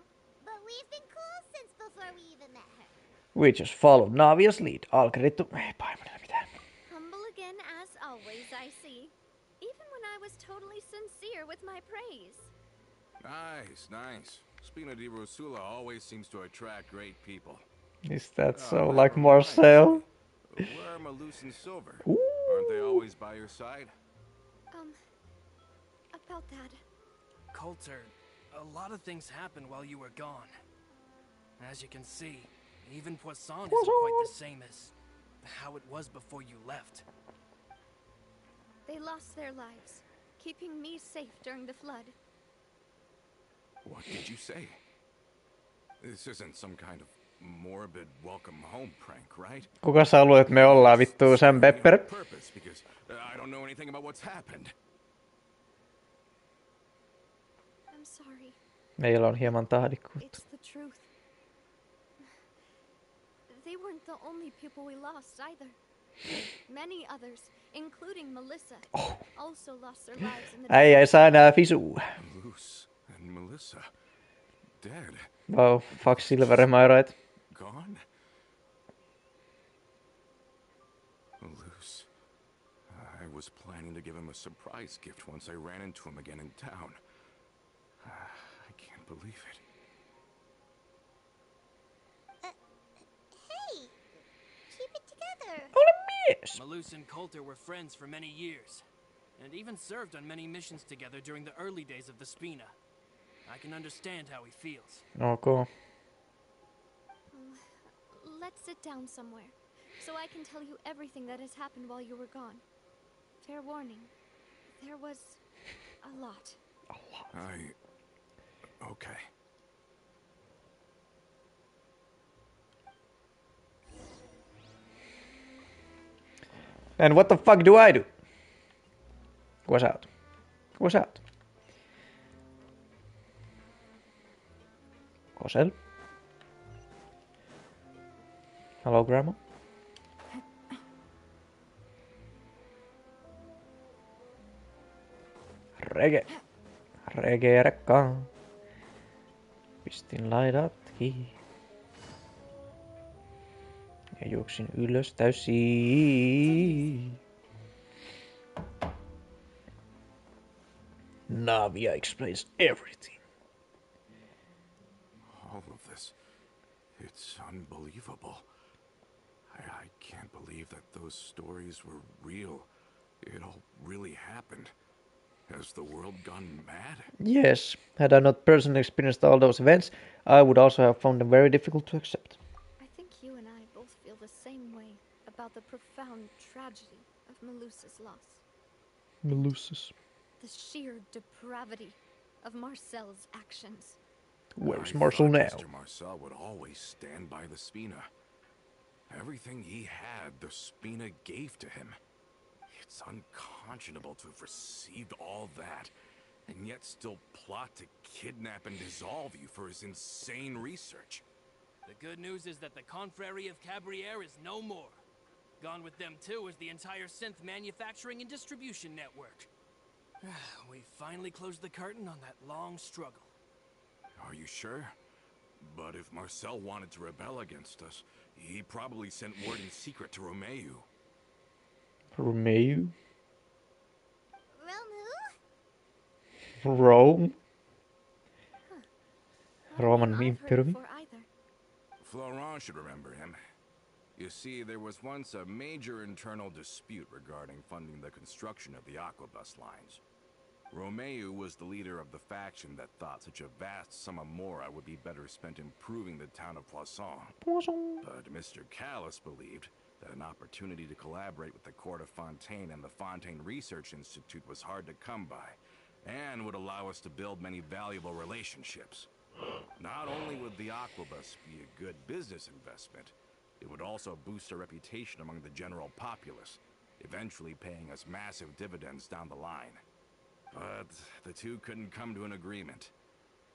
But we've been cool since before we even met her. We just followed Navia's lead. Alkerittu. Ei paimonilla mitään. Humble again as always, I see. Even when I was totally sincere with my praise. Nice. Spina di Rosula always seems to attract great people. Is that so? that Like reminds Marcel? me. Where are Malus and Silver? Ooh. Aren't they always by your side? About that. Coulter, a lot of things happened while you were gone. As you can see, even Poisson isn't quite the same as how it was before you left. They lost their lives, keeping me safe during the flood. What did you say? This isn't some kind of morbid welcome home prank, right? Kuka sä haluat, että me ollaan vittu Sam Pepper? Purpose, because I don't know anything about what's happened. I'm sorry. Meillä on hieman tahdikkuutta. It's the truth. They weren't the only people we lost either. Many others, including Melissa, also lost their lives in the Äijä ei saa enää fisua. Malus and Melissa dead. Wow, fuck Silver, am I right? Gone? Malus. I was planning to give him a surprise gift once I ran into him again in town. I can't believe it. Hey! Keep it together! Yes. Malus and Coulter were friends for many years, and even served on many missions together during the early days of the Spina. I can understand how he feels. Ok. Let's sit down somewhere, so I can tell you everything that has happened while you were gone. Fair warning, there was a lot. Okay. And what the fuck do I do? Kuka sä oot? Kuka sä oot? Kosel? Hello, Grandma? Rege rekkaan. Pistin laidat kiinni. Ja juoksin ylös täysin. Navia explains everything. All of this. It's unbelievable. I can't believe that those stories were real. It all really happened. Has the world gone mad? Yes, had I not personally experienced all those events, I would also have found them very difficult to accept. I think you and I both feel the same way about the profound tragedy of Melusa's loss. Melusis. The sheer depravity of Marcel's actions. Where's I Marcel thought now? Mr. Marcel would always stand by the Spina. Everything he had, the Spina gave to him. It's unconscionable to have received all that, and yet still plot to kidnap and dissolve you for his insane research. The good news is that the Confrérie of Cabriere is no more. Gone with them too is the entire synth manufacturing and distribution network. We finally closed the curtain on that long struggle. Are you sure? But if Marcel wanted to rebel against us, he probably sent word in secret to Romeu. Romeu? Romu? Rome? Not a Roman name I've heard Imperium? before either. Florent should remember him. You see, there was once a major internal dispute regarding funding the construction of the Aquabus lines. Romeu was the leader of the faction that thought such a vast sum of mora would be better spent improving the town of Poisson. But Mr. Callis believed that an opportunity to collaborate with the Court of Fontaine and the Fontaine Research Institute was hard to come by, and would allow us to build many valuable relationships. Not only would the Aquabus be a good business investment, it would also boost our reputation among the general populace, eventually paying us massive dividends down the line. But the two couldn't come to an agreement.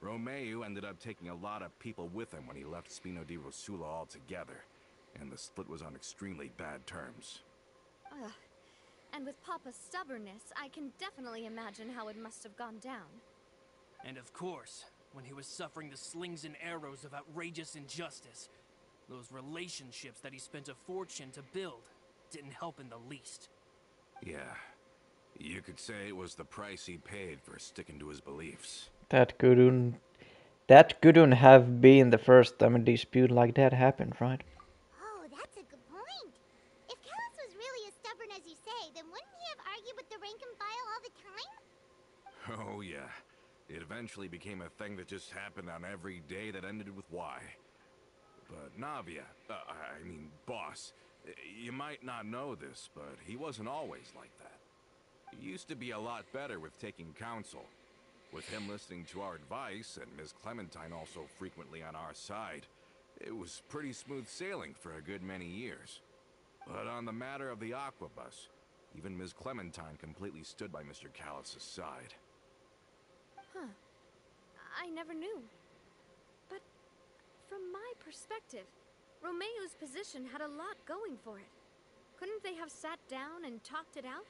Romeu ended up taking a lot of people with him when he left Spina di Rosula altogether, and the split was on extremely bad terms. Ugh. And with Papa's stubbornness, I can definitely imagine how it must have gone down. And of course, when he was suffering the slings and arrows of outrageous injustice, those relationships that he spent a fortune to build didn't help in the least. Yeah, you could say it was the price he paid for sticking to his beliefs. That couldn't That couldn't have been the first time a dispute like that happened, right? Oh, that's a good point. If Callus was really as stubborn as you say, then wouldn't he have argued with the rank and file all the time? Oh, yeah. It eventually became a thing that just happened on every day that ended with Y. But Navia, boss, you might not know this, but he wasn't always like that. He used to be a lot better with taking counsel. With him listening to our advice, and Ms. Clementine also frequently on our side, it was pretty smooth sailing for a good many years. But on the matter of the aquabus, even Ms. Clementine completely stood by Mr. Callus's side. Huh. I never knew. But from my perspective, Romeo's position had a lot going for it. Couldn't they have sat down and talked it out?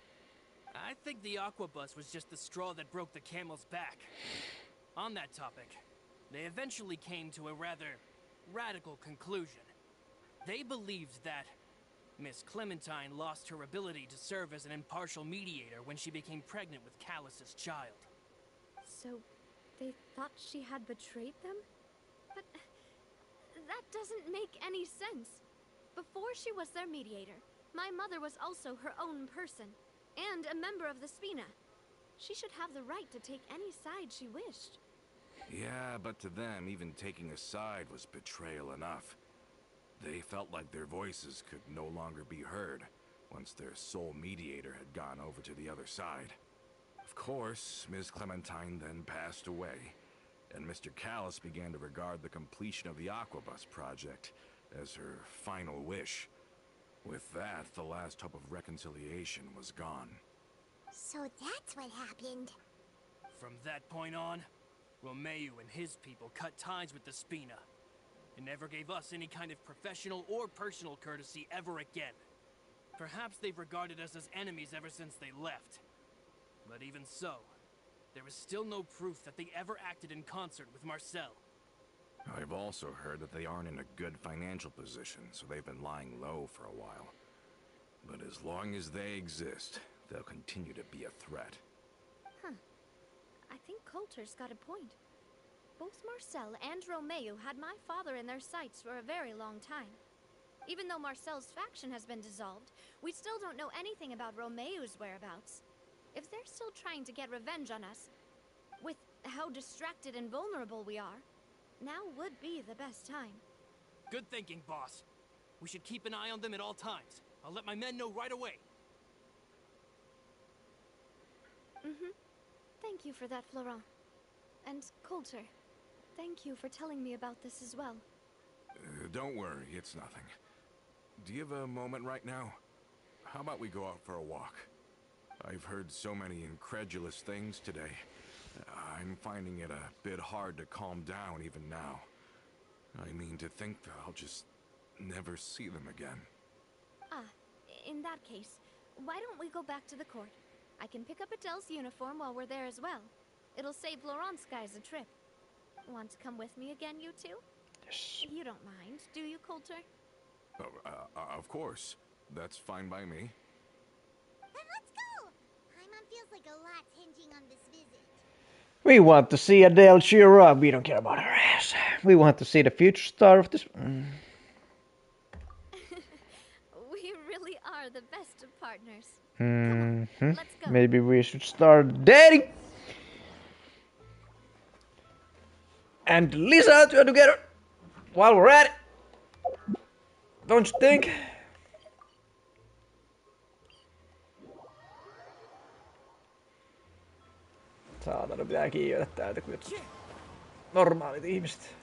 I think the aquabus was just the straw that broke the camel's back. On that topic, they eventually came to a rather radical conclusion. They believed that Miss Clementine lost her ability to serve as an impartial mediator when she became pregnant with Callus's child. So, they thought she had betrayed them? But that doesn't make any sense. Before she was their mediator, my mother was also her own person, and a member of the Spina. She should have the right to take any side she wished. Yeah, but to them, even taking a side was betrayal enough. They felt like their voices could no longer be heard once their sole mediator had gone over to the other side. Of course, Ms. Clementine then passed away, and Mr. Callus began to regard the completion of the Aquabus project as her final wish. With that, the last hope of reconciliation was gone. So that's what happened. From that point on, Romeo and his people cut ties with the Spina, and never gave us any kind of professional or personal courtesy ever again. Perhaps they've regarded us as enemies ever since they left. But even so, there is still no proof that they ever acted in concert with Marcel. I've also heard that they aren't in a good financial position, so they've been lying low for a while. But as long as they exist, they'll continue to be a threat. Huh. I think Coulter's got a point. Both Marcel and Romeo had my father in their sights for a very long time. Even though Marcel's faction has been dissolved, we still don't know anything about Romeo's whereabouts. If they're still trying to get revenge on us, with how distracted and vulnerable we are, now would be the best time. Good thinking, boss. We should keep an eye on them at all times. I'll let my men know right away. Thank you for that, Florent. And Coulter, thank you for telling me about this as well. Don't worry, it's nothing. Do you have a moment right now? How about we go out for a walk? I've heard so many incredulous things today. I'm finding it a bit hard to calm down even now. I mean, to think that I'll just never see them again. Ah, in that case, why don't we go back to the court? I can pick up Adele's uniform while we're there as well. It'll save Laurent's guys a trip. Want to come with me again, you two? Yes. You don't mind, do you, Coulter? Of course. That's fine by me. Then let's go! Paimon feels like a lot's hinging on this visit. We want to see Adele cheer up. We don't care about her ass. We want to see the future star of this. We really are the best of partners. Mm-hmm. Let's go. Maybe we should start dating. And Lisa together while we're at it. Don't you think? Saatana, pitää kiivetä täältä kuin normaalit ihmiset.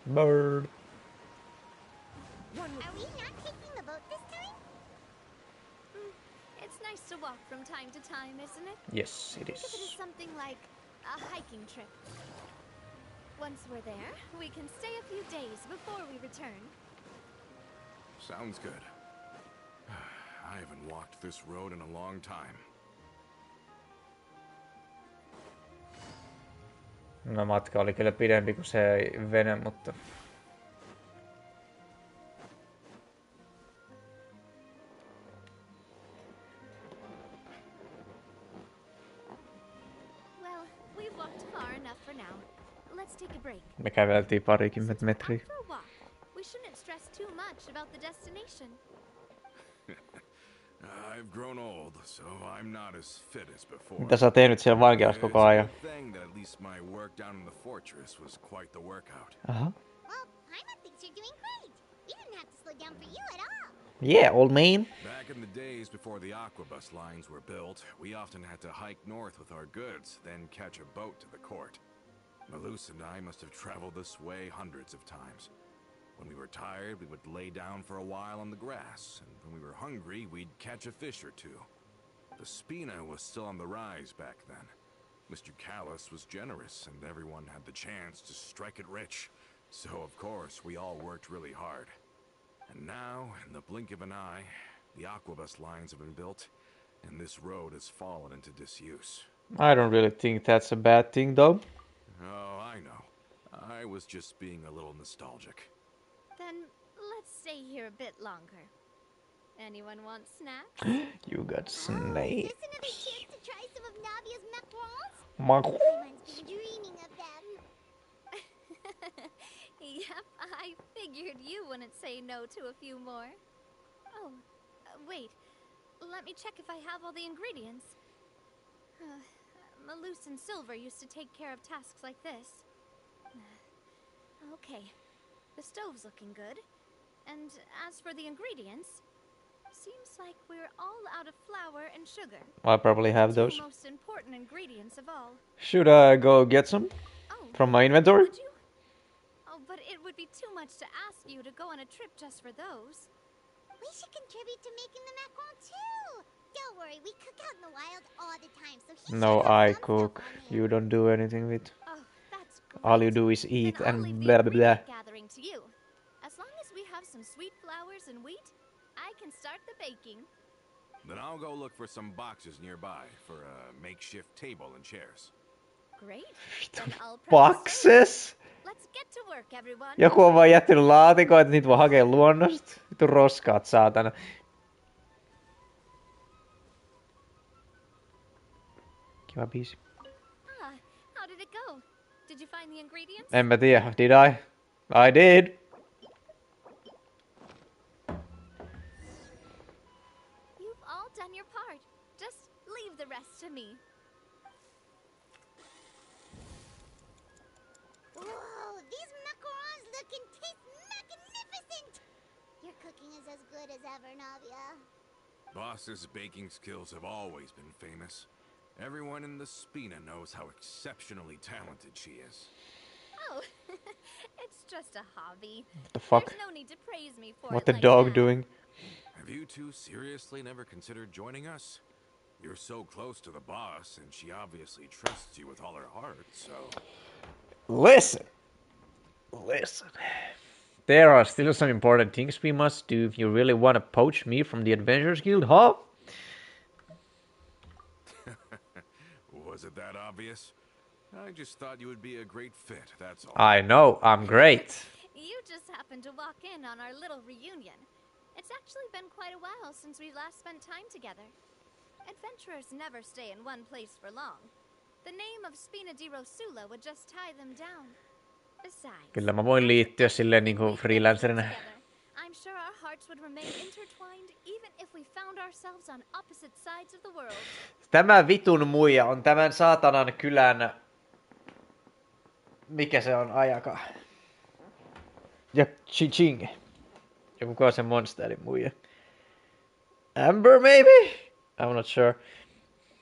Bird. Are we not taking the boat this time? It's nice to walk from time to time, isn't it? Yes, it Think of it as is. something like a hiking trip. Once we're there, we can stay a few days before we return. Sounds good. I haven't walked this road in a long time. No, matka oli kyllä pidempi kuin se vene, mutta now. Let's take a break. Me käveltiin parikymmentä Since we're metriä. out for a walk, we shouldn't stress too much about the destination. I've grown old, so I'm not as fit as before. Mitä sä oot tehnyt siellä vankilassa koko ajan? It's a good thing that at least my work down in the fortress was quite the workout. Aha. Well, Paimon thinks you're doing great. We didn't have to slow down for you at all. Yeah, old man. Back in the days before the aquabus lines were built, we often had to hike north with our goods, then catch a boat to the court. Malus and I must have traveled this way hundreds of times. When we were tired, we would lay down for a while on the grass, and when we were hungry, we'd catch a fish or two. The Spina was still on the rise back then. Mr. Callus was generous, and everyone had the chance to strike it rich. So, of course, we all worked really hard. And now, in the blink of an eye, the aquabus lines have been built, and this road has fallen into disuse. I don't really think that's a bad thing, though. Oh, I know. I was just being a little nostalgic. Then let's stay here a bit longer. Anyone want snacks? You got Oh, is snake. this another chance to try some of Navia's macarons? Maku. Paimon's been dreaming of them. Yep, I figured you wouldn't say no to a few more. Oh, wait. Let me check if I have all the ingredients. Malus and Silver used to take care of tasks like this. Okay, the stove's looking good. And as for the ingredients, seems like we're all out of flour and sugar. I probably have Two those. most important ingredients of all. Should I go get some Oh, from my inventory? would you? Oh, but it would be too much to ask you to go on a trip just for those. We should contribute to making the macaron too. Don't worry, we cook out in the wild all the time, so he No, should have I some cook. stuff on hand. You don't do anything with. Oh, that's great. All you do is eat Then I'll and leave blah the blah blah. ingredient gathering to you. As long as we have some sweet flowers and wheat, I can start the baking. Then I'll go look for some boxes nearby for a makeshift table and chairs. Great. Then I'll prep the Boxes? Let's get to work, everyone. Joku on vaan jättänyt laatikon, että niitä voi hakea luonnosta. Vittu roskaat, saatana. Kiva biisi. Ah, how did it go? Did you find the ingredients? En mä tiedä. Did I? I did. You've all done your part. Just leave the rest to me. Whoa, these macarons look and taste magnificent! Your cooking is as good as ever, Navia. Boss's baking skills have always been famous. Everyone in the Spina knows how exceptionally talented she is. Oh, it's just a hobby. What the fuck? There's no need to praise me for What it the like dog that. doing? Have you two seriously never considered joining us? You're so close to the boss, and she obviously trusts you with all her heart, so... Listen. Listen. There are still some important things we must do if you really want to poach me from the Adventurers Guild, huh? Was it that obvious? I just thought you would be a great fit, that's all. I know, I'm great. You just happened to walk in on our little reunion. It's actually been quite a while since we last spent time together. Adventurers never stay in one place for long. The name of Spina di Rosula would just tie them down. Besides, Kyllä mä voin liittyä silleen niinku freelancerina. I'm sure our hearts would remain intertwined even if we found ourselves on opposite sides of the world. Tämä vitun muija on tämän saatanan kylän... Mikä se on? Ajaka. Ja Chiching. Ja kuka on se monsterin muija? Amber maybe? I'm not sure.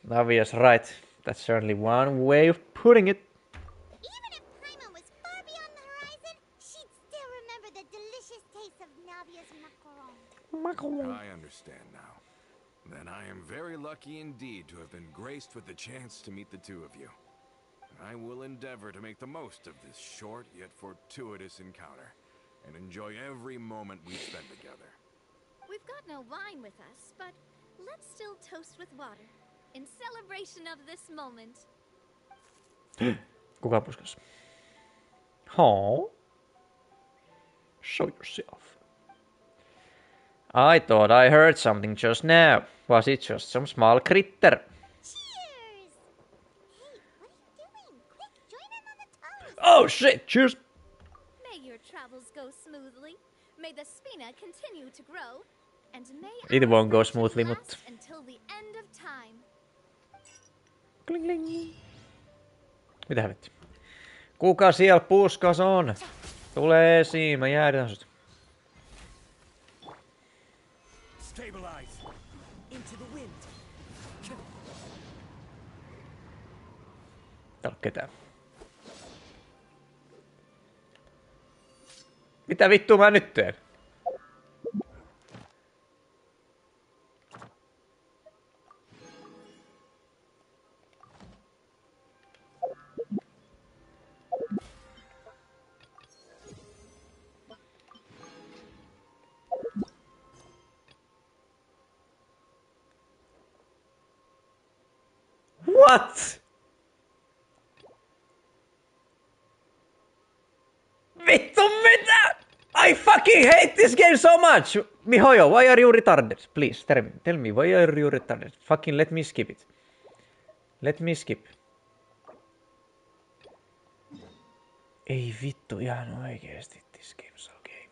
Navia's right. That's certainly one way of putting it. Even if Paimon was far beyond the horizon, she'd still remember the delicious taste of Navia's macaron. I understand now. Then I am very lucky indeed to have been graced with the chance to meet the two of you. I will endeavor to make the most of this short yet fortuitous encounter, and enjoy every moment we spend together. We've got no wine with us, but let's still toast with water in celebration of this moment. Kuka puskas? Huh? Show yourself. I thought I heard something just now. Was it just some small critter? Cheers! Hey, what are you doing? Quick, join in on the Oh shit, cheers! May your travels go smoothly. May the Spina continue to grow. And may It our won't go friendship smoothly, last mutta... until the end of time. Kling, kling. Mitä helvetti? Kuka siellä puskas on? Tule esiin, mä jäädän sut. Stabilize. Into the wind. Täällä on ketään. Mitä vittua mä nyt teen? What? Vittu mitä? I fucking hate this game so much! Mihoyo, why are you retarded? Please, tell me, why are you retarded? Fucking let me skip it. Let me skip. Ei vittu, ihan oikeesti this game so game.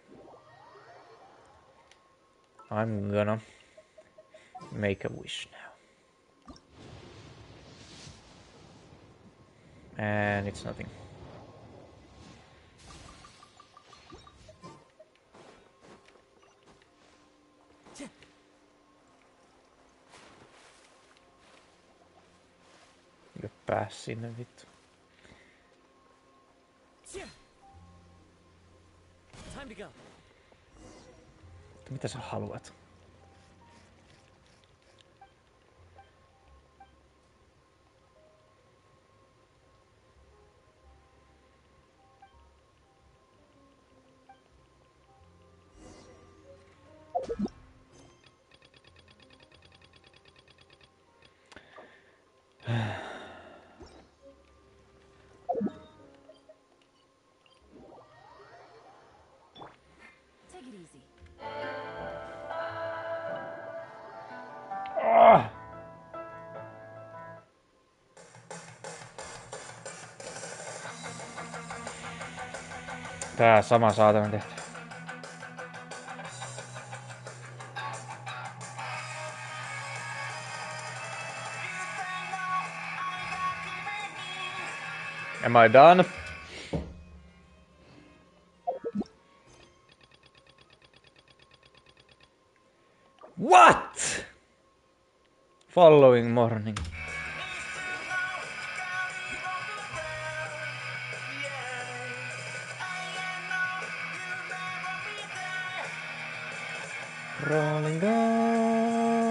I'm gonna make a wish now. And it's nothing. Ja pääs sinne vittu. Time to go. Mitä sä haluat? Take it easy. Tää sama saatanan tehty. Am I done? What? Following morning. Rolling on.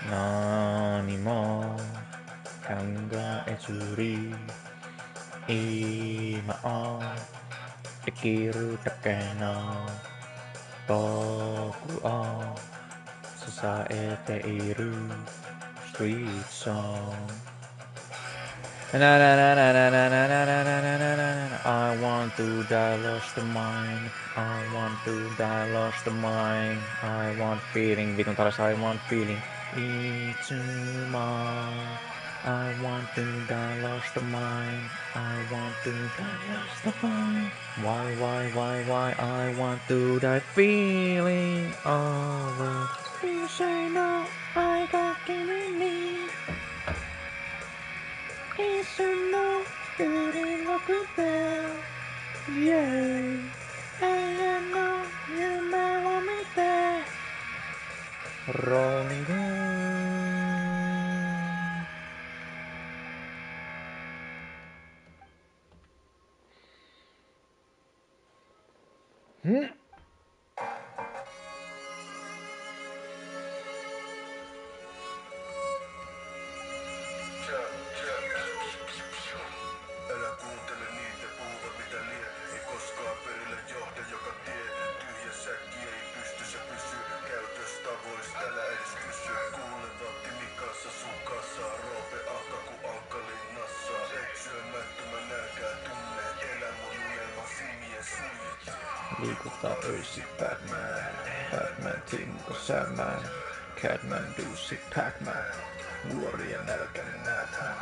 Nani mo kanga etsuri ima o ikiru takena toku o society iru street song. Na na na na na na na na na na na na na. I want to die lost the mind. I want to die lost the mind. I want feeling. Vitun taas I want feeling. Itsuma. I want to die lost the mind. I want to die lost the mind. Why? I want to die feeling over. You say no, I got in need. It's a no, didn't look good there. Yeah, I know you may want me there. Rolling on. Älä kuuntele niitä puhuvat mitä lie. Ei koskaan perille johda joka tie. Tyhjä säkki ei pystyssä pysy. Käytöstavoista älä edes kysy. Kuulevat Timikassa sun kanssa. Roope ahka ku alkalinnassa. Et syömättömän nälkää tunne. Elä mun unelman silmien suljet. Liikutaan öisin Batman, Tinko Sämään, Catman, Dussi, Pac-Man, vuorien nälkäinen näätään.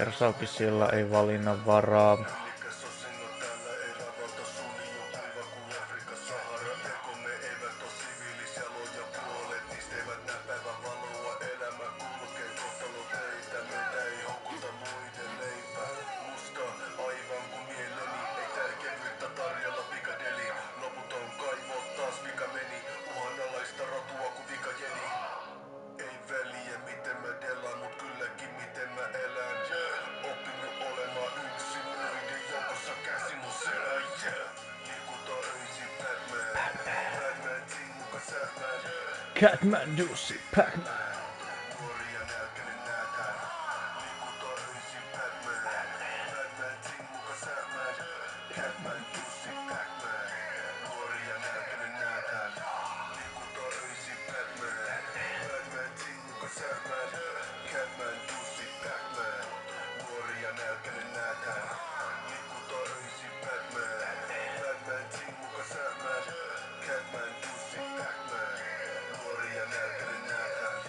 Versaukisilla ei valinnan varaa. Mikäs osingo täällä ei ravauta suni jo kuiva kuin Afrikan Sahara. Ekomme eivät oo siviilisjaloja puolet, niistä eivät näe päivän valoa. Elämä kulkee kohtalo teitä, meitä ei houkuta muiden leipää. Musta aivan kuin mieleni, ei tärkevyyttä tarjolla pikadeli. Loputon kaivo taas vika meni, uhanalaista rotua kuin vika jeni. Ei väliä miten mä delaan, mut kylläkin miten mä elän. Oppinut olemaan yksin muiden joukossa käsi mun selän. Liikuta öisin Batman. Batman team muka Sähmän. Catman, Juicy, Pac-Man. Nuori ja nälkäinen näätään. Liikuta öisin Batman. Batman team muka Sähmän. Catman, Juicy, Pac-Man. Nuori ja nälkäinen näätään. Liikuta öisin Batman. Batman team muka Sähmän. Catman, Juicy, Pac-Man. Nuori ja nälkäinen näätään. Liikuta öisin Batman. Batman team muka Sähmän. Catman, Juicy, Pac-Man. Nuori ja nälkäinen näätään.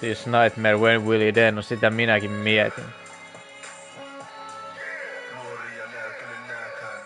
This nightmare, when will it end? No sitä minäkin mietin. Nuori ja nälkäinen näätään.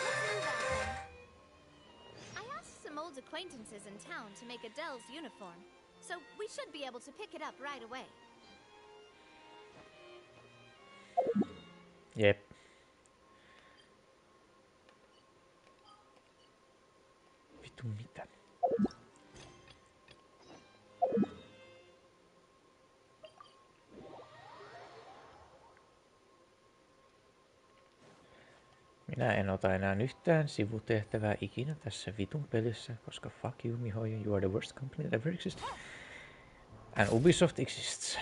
Let's move out then. I asked some old acquaintances in town to make Adele's uniform, so we should be able to pick it up right away. Jep. Vittu mitä? Minä en ota enää yhtään sivutehtävää ikinä tässä vitun pelissä, koska fuck you Mihoja, you are the worst company that ever existed. And Ubisoft exists.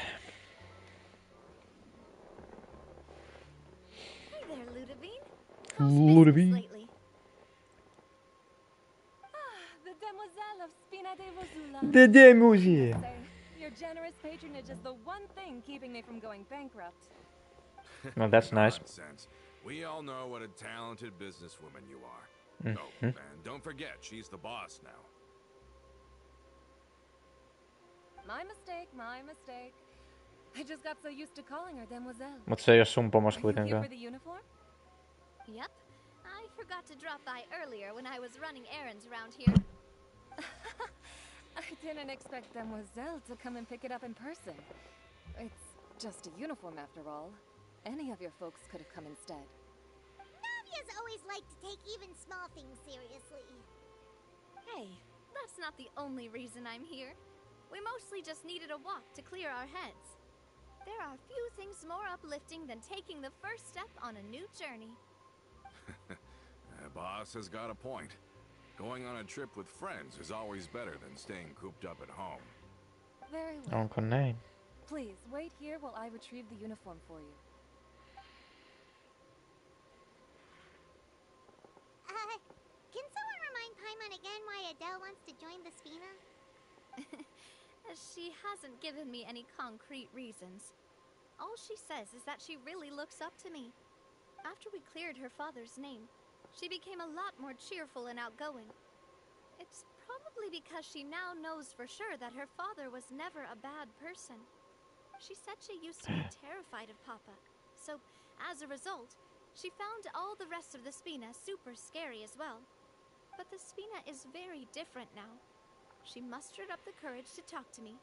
Hey there, Ludovine. Ludovine. Lately? The demoiselle of Spina de Rosula. The Demusie. Say, your generous patronage is the one thing keeping me from going bankrupt. No, that's nice. Nonsense. We all know what a talented businesswoman you are. Mhm. Oh, and don't forget, she's the boss now. My mistake, my mistake. I just got so used to calling her demoiselle. Mut se ei oo sun pomos Are you here kuitenkaan. for the uniform? Yep. I forgot to drop by earlier when I was running errands around here. I didn't expect demoiselle to come and pick it up in person. It's just a uniform after all. Any of your folks could have come instead. Navia's always liked to take even small things seriously. Hey, that's not the only reason I'm here. We mostly just needed a walk to clear our heads. There are few things more uplifting than taking the first step on a new journey. The boss has got a point. Going on a trip with friends is always better than staying cooped up at home. Very well. Onko näin? Please, wait here while I retrieve the uniform for you. Can someone remind Paimon again why Adele wants to join the Spina? She hasn't given me any concrete reasons. All she says is that she really looks up to me. After we cleared her father's name, she became a lot more cheerful and outgoing. It's probably because she now knows for sure that her father was never a bad person. She said she used to be terrified of Papa, so as a result, she found all the rest of the Spina super scary as well. But the Spina is very different now. She mustered up the courage to talk to me,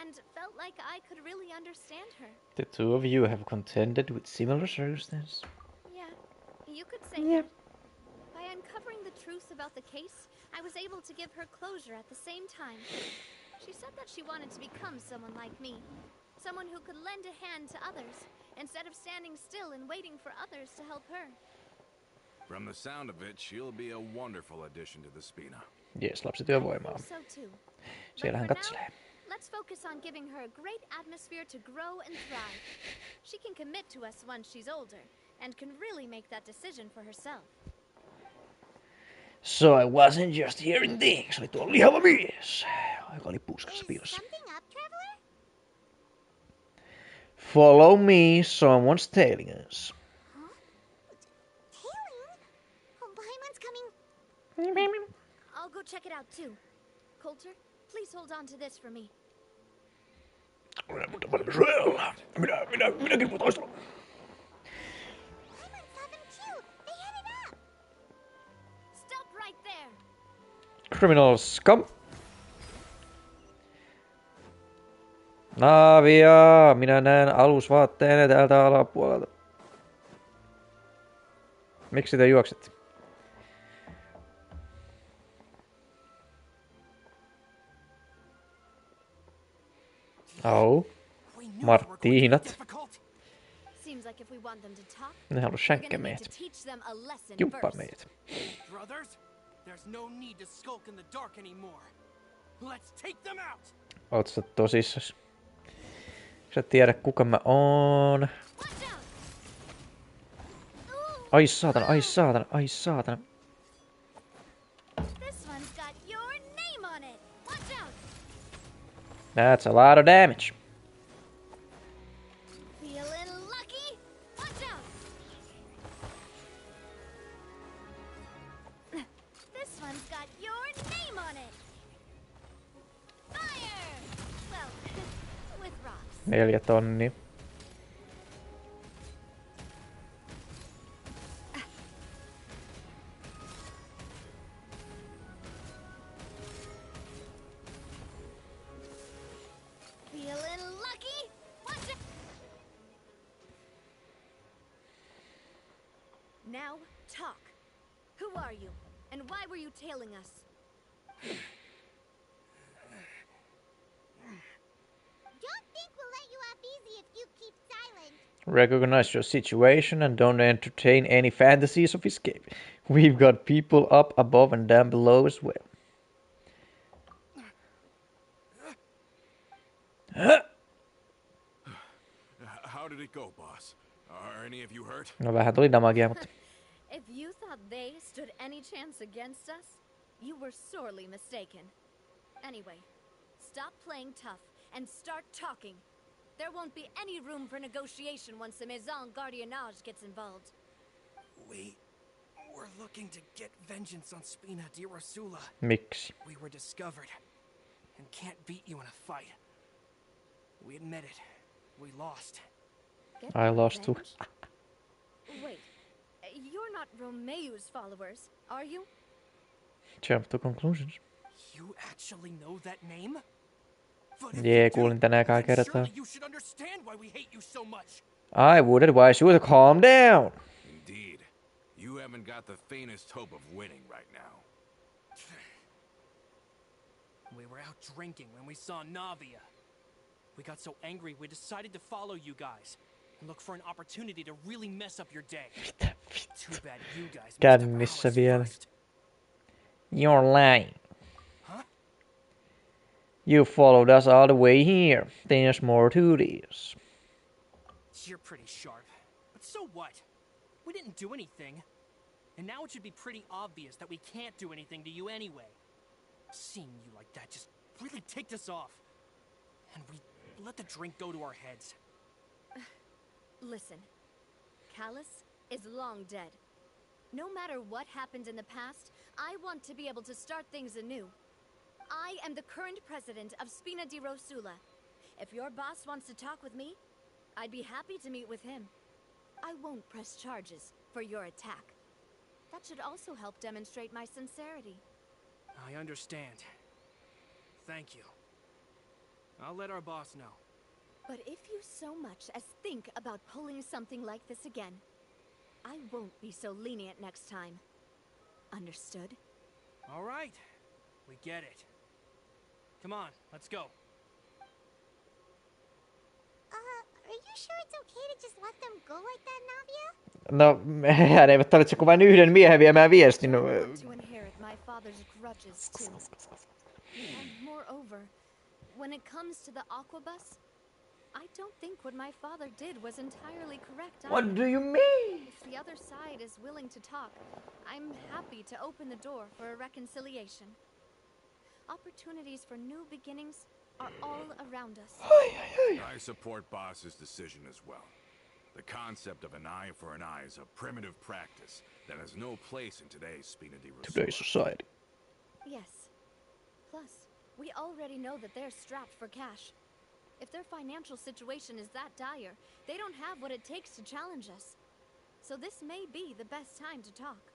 and felt like I could really understand her. The two of you have contended with similar circumstances. Yeah, you could say Yep. that. By uncovering the truth about the case, I was able to give her closure at the same time. She said that she wanted to become someone like me. Someone who could lend a hand to others, instead of standing still and waiting for others to help her. From the sound of it, she'll be a wonderful addition to the Spina. Jees, lapsityövoimaa. So too. Siellähän But for katselee. now, let's focus on giving her a great atmosphere to grow and thrive. She can commit to us once she's older, and can really make that decision for herself. So I wasn't just hearing things. Oli tuo lihava mies. Aika oli puskassa Is piilossa. something up, traveler? Follow me, someone's tailing us. Huh? Tailing? Oh, Paimon's coming. I'll go check it out too. Coulter, please hold on to this for me. Mutta voimme suojella. Minäkin voin taistella. Paimon saw them too. They headed up. Stop right there. Criminal scum. Naavia, minä näen alusvaatteenne täältä alapuolelta. Miksi te juoksette? Au. Marttiinat. Seems like if we want them to talk, Ne halus we're shankkää gonna need to meidät. teach them a lesson Jumppaa first. meidät. Brothers, there's no need to skulk in the dark anymore. Let's take them out. Oot sä tosissas? Sä tiedä kuka mä oon. Watch out! Ai saatana, ai saatana, ai saatana. This one's got your name on it. Watch out! That's a lot of damage. Feeling lucky? Watch out! This one's got your name on it. Fire! Well, with rocks. 4 tonnia. Feeling lucky? Watch it! Now, talk. Who are you? And why were you tailing us? Don't think we'll let you off easy if you keep silent. Recognize your situation and don't entertain any fantasies of escape. We've got people up above and down below as well. How did it go, boss? Are any of you hurt? No vähän tuli damagia, mutta If you thought they stood any chance against us, you were sorely mistaken. Anyway, stop playing tough and start talking. There won't be any room for negotiation once the Maison Gardiennage gets involved. We're looking to get vengeance on Spina di Rosula. miksi? We were discovered and can't beat you in a fight. We admit it. We lost. Get I lost too. revenge? Wait, you're not Romeu's followers, are you? Jump to conclusions. You actually know that name? But if Jee, you do, kuulin tänään ekaa then kertaa. surely you should understand why we hate you so much. I would advise you to calm down. Indeed. You haven't got the faintest hope of winning right now. We were out drinking when we saw Navia. We got so angry we decided to follow you guys and look for an opportunity to really mess up your day. Too bad you guys messed up Kännissä ours vielä. first. You're lying. Huh? You followed us all the way here. There's more to this. You're pretty sharp. But so what? We didn't do anything. And now it should be pretty obvious that we can't do anything to you anyway. Seeing you like that just really ticked us off. And we let the drink go to our heads. Listen, Callus is long dead. No matter what happened in the past, I want to be able to start things anew. I am the current president of Spina di Rosula. If your boss wants to talk with me, I'd be happy to meet with him. I won't press charges for your attack. That should also help demonstrate my sincerity. I understand. Thank you. I'll let our boss know. But if you so much as think about pulling something like this again, I won't be so lenient next time. Understood? All right. We get it. Come on, let's go. Are you sure it's okay to just let them go like that, Navia? No, hän eivät tarvitse kuin vain yhden miehen viemään viestin. I want to inherit my father's grudges too. And moreover, when it comes to the aquabus, I don't think what my father did was entirely correct. What either. do you mean? If the other side is willing to talk, I'm happy to open the door for a reconciliation. Opportunities for new beginnings are all around us. I support Boss's decision as well. The concept of an eye for an eye is a primitive practice that has no place in today's Spina di Rosula. Today's society. Yes. Plus, we already know that they're strapped for cash. If their financial situation is that dire, they don't have what it takes to challenge us. So this may be the best time to talk.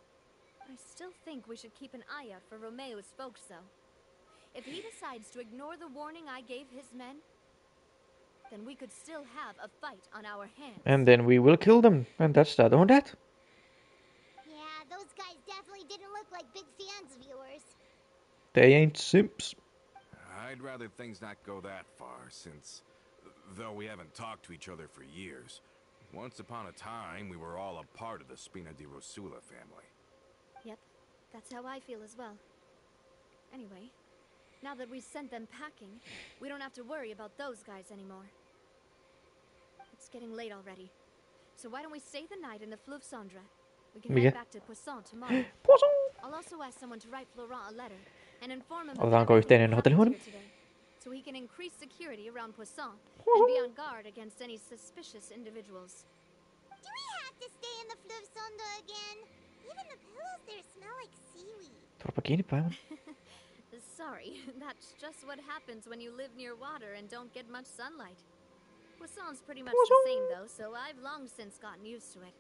I still think we should keep an eye out for Romeo's folks, though. If he decides to ignore the warning I gave his men, then we could still have a fight on our hands. And then we will kill them. And that's that on that. Yeah, those guys definitely didn't look like big fans of yours. They ain't simps. I'd rather things not go that far, since, though we haven't talked to each other for years, once upon a time we were all a part of the Spina di Rosula family. Yep, that's how I feel as well. Anyway, now that we've sent them packing, we don't have to worry about those guys anymore. It's getting late already, so why don't we stay the night in the Fleuve Cendre? We can head back to Poisson tomorrow. I'll also ask someone to write Florent a letter and inform him that Otetaanko yhteinen hotellihuone? so he can increase security around Poisson and be on guard against any suspicious individuals. Do we have to stay in the Fleuve Cendre again? Even the pillows there smell like seaweed. Turpa kiinni päivän. Sorry, that's just what happens when you live near water and don't get much sunlight. Poisson's pretty much the same though, so I've long since gotten used to it.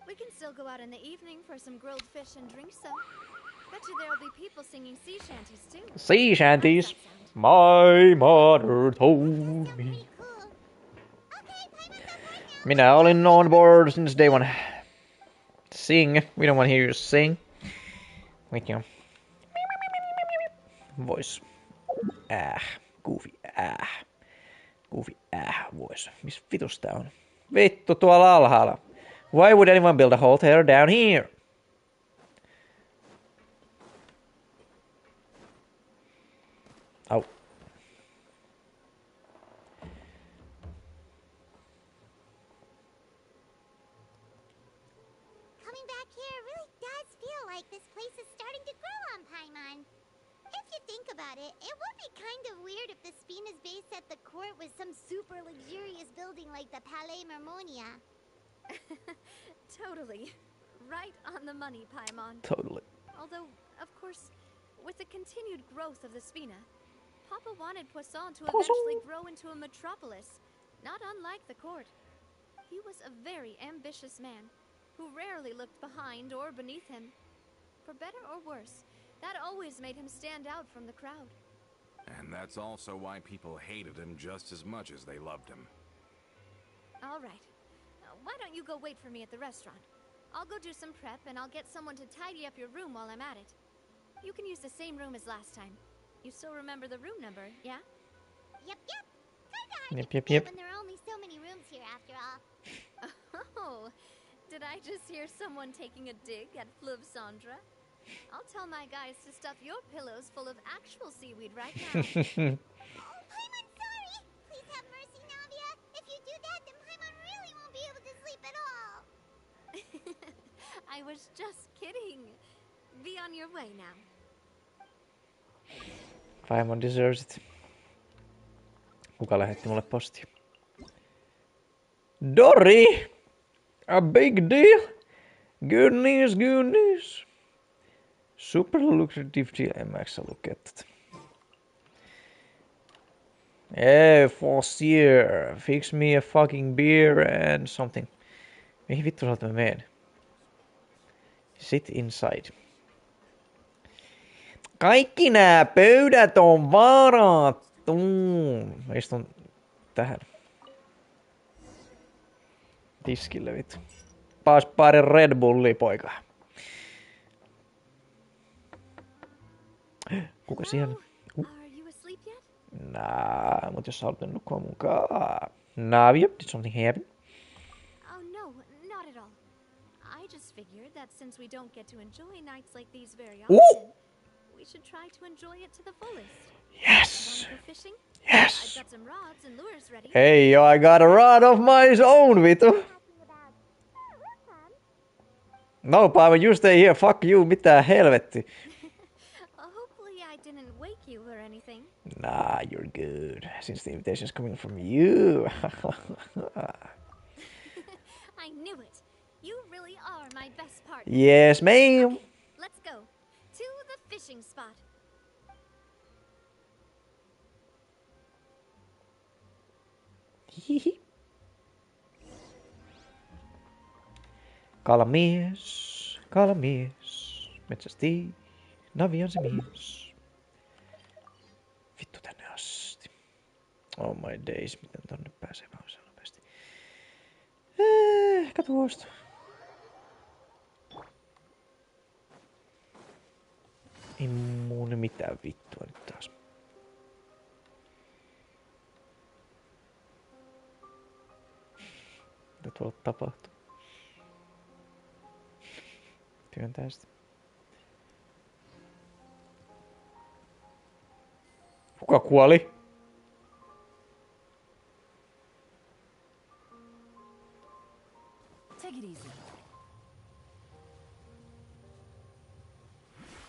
We can still go out in the evening for some grilled fish and drinks though. Bet you there'll be people singing sea shanties too. Sea shanties. My mother told me. Pretty cool. Okay, Paimon's on board now. Minä olin on board since day one. Sing. We don't want to hear you sing. Wait, you. Voice. Goofy. Goofy. Voice. Missä vitus tää on? Vittu tuolla alhaalla. Why would anyone build a hotel down here? Au. Coming back here really does feel like this place is starting to grow on Paimon. If you think about it, it would be kind of weird if the Spina's base at the court was some super luxurious building like the Palais Mermonia. Totally. Right on the money, Paimon. Totally. Although, of course, with the continued growth of the Spina, Papa wanted Poisson to eventually grow into a metropolis, not unlike the court. He was a very ambitious man, who rarely looked behind or beneath him. For better or worse, that always made him stand out from the crowd. And that's also why people hated him just as much as they loved him. All right. Why don't you go wait for me at the restaurant? I'll go do some prep and I'll get someone to tidy up your room while I'm at it. You can use the same room as last time. You still remember the room number, yeah? Yep. Kinda hard Yep, to yep, forget yep. when there are only so many rooms here after all. Oh, did I just hear someone taking a dig at Fleuve Cendre? I'll tell my guys to stuff your pillows full of actual seaweed right now. Oh, Paimon, sorry! Please have mercy, Navia. If you do that, then Paimon really won't be able to sleep at all. I was just kidding. Be on your way now. Paimon deserves it. Kuka lähetti mulle postia? Dory! A big deal! Good news! Super lucrative deal. En mä saa lukea tätä. Hey, Fossier, fix me a fucking beer and something. Mihin vittu saat mä meen? Sit inside. Kaikki nää pöydät on varattu. Mä istun tähän. Tiskille vittu. Paas pari Red Bullia, poika. Kuka siellä? Are you asleep yet? Mut jos sä haluat nukkua munkaan. Navia, did something happen? Oh no, not at all. I just figured that since we don't get to enjoy nights like these very Ooh! often, we should try to enjoy it to the fullest. Yes! Wanna go fishing? I've Yes! got some rods and lures ready. Hey, yo, I got a rod of my own, Vito. Talking about. Oh, we'll come. No, Paimon, you stay here. Fuck you, mitä helvetti. Hopefully I didn't wake you or anything. Nah, you're good. Since the invitation's coming from you. I knew it. You really are my best partner. Yes, ma'am. Okay, let's go to the fishing spot. Hihi. Kalamies, kalamies. Metsästi. Navi on se mies. Vittu tänne asti. Oh my days, miten tonne pääsee mahdollisimman nopeasti. Ehkä tuosta. Ei muuten mitään vittua nyt taas. Mitä tuolla tapahtuu? Työntää sitä. Kuka kuoli? Take it easy.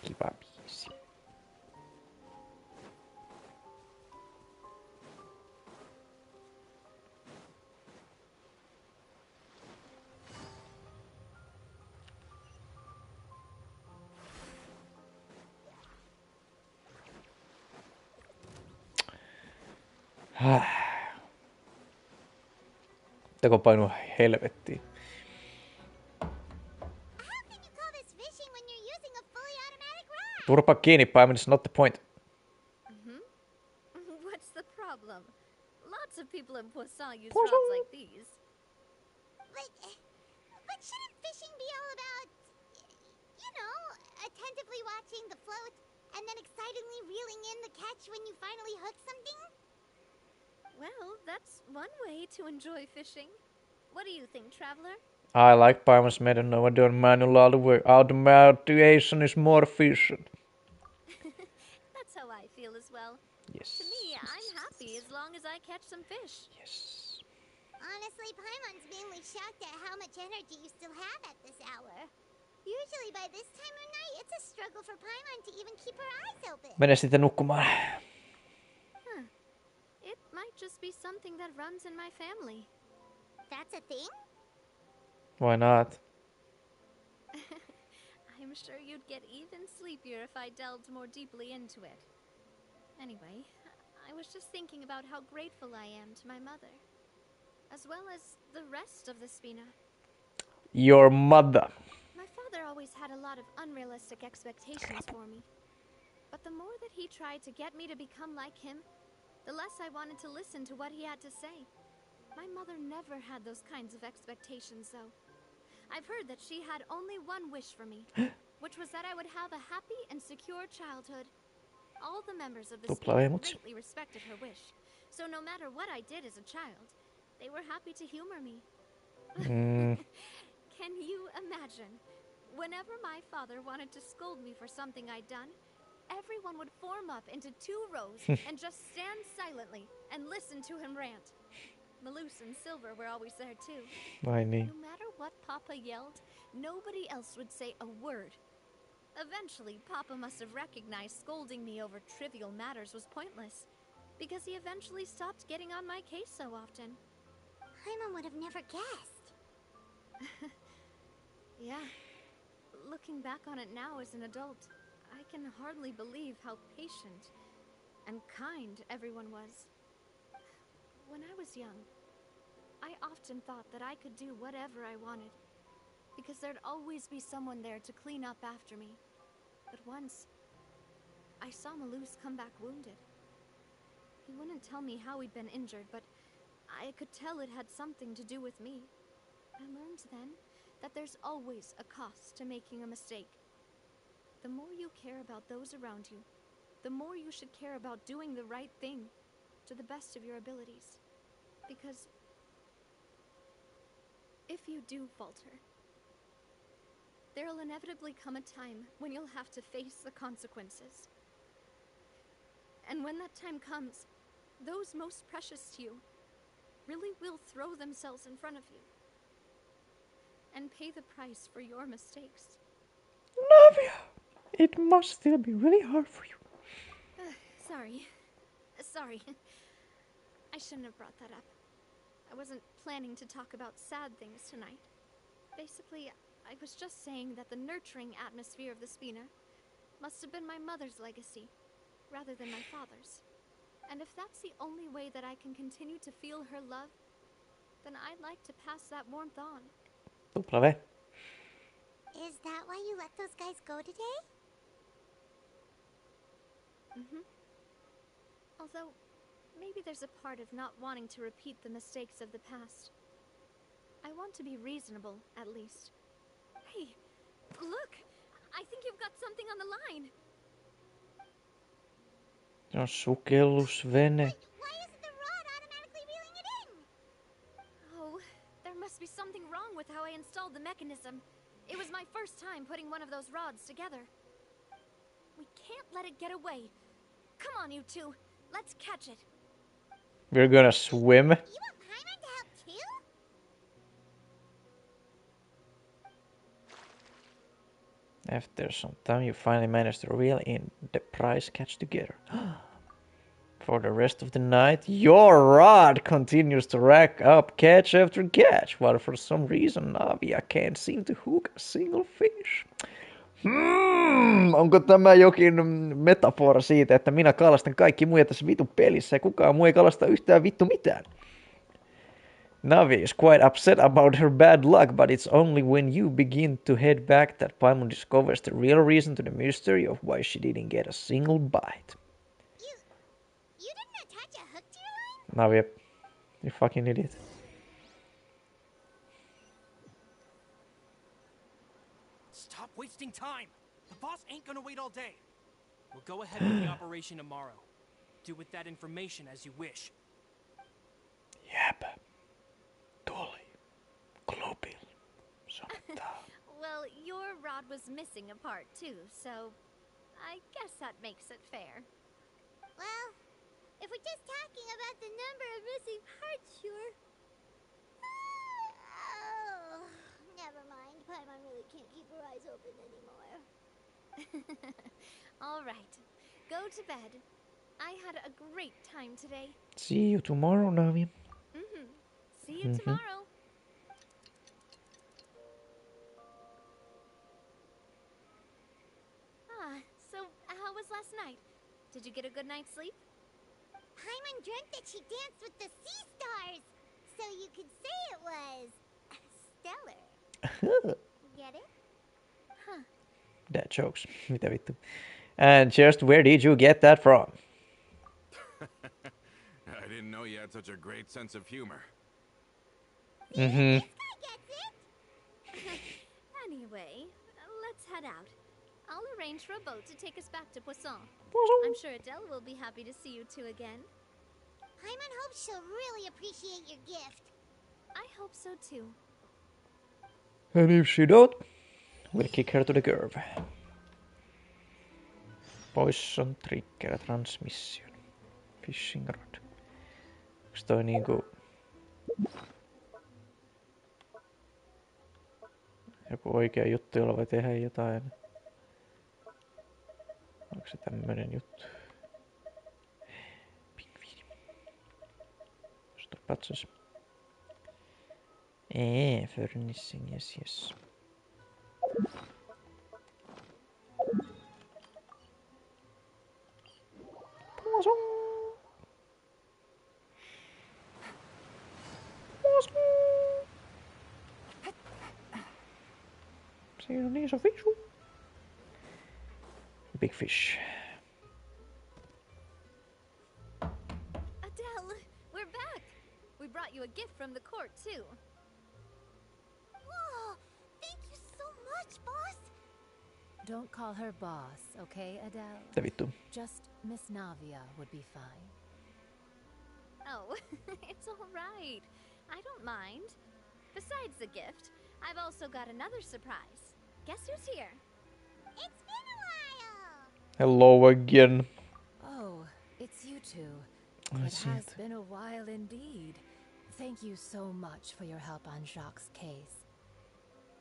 Kiva biisi. Teko painua helvettiin. How can you call this fishing when you're using a fully automatic rod? Turpa kiinni, Paimon, it's not the point. What's the problem? Lots of people in Poisson use Poisson. rods like these. But shouldn't fishing be all about, you know, attentively watching the float and then excitedly reeling in the catch when you finally hook something? Well, that's one way to enjoy fishing. What do you think, traveler? I like Paimon's method. No, I don't manual all the way. Automation is more efficient. That's how I feel as well. Yes. To me, I'm happy as long as I catch some fish. Yes. Honestly, Paimon's mainly shocked at how much energy you still have at this hour. Usually by this time of night, it's a struggle for Paimon to even keep her eyes open. Mene sitten nukkumaan. It might just be something that runs in my family. That's a thing? Why not? I'm sure you'd get even sleepier if I delved more deeply into it. Anyway, I was just thinking about how grateful I am to my mother, as well as the rest of the Spina. Your mother. My father always had a lot of unrealistic expectations for me. But the more that he tried to get me to become like him, the less I wanted to listen to what he had to say. My mother never had those kinds of expectations, though. I've heard that she had only one wish for me, which was that I would have a happy and secure childhood. All the members of the Spina greatly respected her wish, so no matter what I did as a child, they were happy to humor me. Can you imagine? Whenever my father wanted to scold me for something I'd done, everyone would form up into 2 rows and just stand silently and listen to him rant. Maloose and Silver were always there too. Vai niin. No matter what Papa yelled, nobody else would say a word. Eventually, Papa must have recognized scolding me over trivial matters was pointless, because he eventually stopped getting on my case so often. Paimon would have never guessed. Yeah. Looking back on it now as an adult, I can hardly believe how patient and kind everyone was. When I was young, I often thought that I could do whatever I wanted, because there'd always be someone there to clean up after me. But once, I saw Maloose come back wounded. He wouldn't tell me how he'd been injured, but I could tell it had something to do with me. I learned then that there's always a cost to making a mistake. The more you care about those around you, the more you should care about doing the right thing to the best of your abilities. Because if you do falter, there'll inevitably come a time when you'll have to face the consequences. And when that time comes, those most precious to you really will throw themselves in front of you and pay the price for your mistakes. Navia, it must still be really hard for you. Sorry. I shouldn't have brought that up. I wasn't planning to talk about sad things tonight. Basically, I was just saying that the nurturing atmosphere of the Spina must have been my mother's legacy, rather than my father's. And if that's the only way that I can continue to feel her love, then I'd like to pass that warmth on. W. Is that why you let those guys go today? Although, maybe there's a part of not wanting to repeat the mistakes of the past. I want to be reasonable, at least. Hey, look! I think you've got something on the line! Se on sukellusvene. Why isn't the rod automatically reeling it in? Oh, there must be something wrong with how I installed the mechanism. It was my first time putting one of those rods together. We can't let it get away. Come on, you two. Let's catch it. We're gonna swim. You want Paimon to help too? After some time, you finally manage to reel in the prize catch together. For the rest of the night, your rod continues to rack up catch after catch, while for some reason Navia can't seem to hook a single fish. Onko tämä jokin metafora siitä, että minä kalastan kaikki muja tässä vitun pelissä ja kukaan muu ei kalasta yhtään vittu mitään? Navi is quite upset about her bad luck, but it's only when you begin to head back that Paimon discovers the real reason to the mystery of why she didn't get a single bite. You didn't attach a hook to your line? Navi, you fucking idiot. Stop wasting time! The boss ain't gonna wait all day. We'll go ahead with the operation tomorrow. Do with that information as you wish. Jep. Tuli. Klubil. Sanotaan. Well, your rod was missing a part too, so I guess that makes it fair. Well, if we're just talking about the number of missing parts, sure. Oh, never mind. Paimon really can't keep her eyes open anymore. All right, go to bed. I had a great time today. See you tomorrow, Navi. See you tomorrow. So how was last night? Did you get a good night's sleep? Paimon dreamt that she danced with the sea stars, so you could say it was stellar. Get it? Dad jokes. Mitä vittu. And just where did you get that from? I didn't know you had such a great sense of humor. This guy gets it. Anyway, let's head out. I'll arrange for a boat to take us back to Poisson. I'm sure Adele will be happy to see you two again. Paimon hopes she'll really appreciate your gift. I hope so too. And if she don't, we'll kick her to the curb. Poisson trigger transmission. Fishing rod. Onks toi niinku... joku oikea juttu, jolla voi tehdä jotain? Onko se tämmönen juttu? Pingviini. Stop patsas. Furnissing, yes. Siinä on niin iso fishu. Big fish. Adele, we're back. We brought you a gift from the court too. Oh, thank you so much, boss. Don't call her boss, okay, Adele? Mitä vittu? Just Miss Navia would be fine. Oh, it's all right. I don't mind. Besides the gift, I've also got another surprise. Guess who's here? It's been a while. Hello again. Oh, it's you two. I It see has it. been a while indeed. Thank you so much for your help on Jacques' case.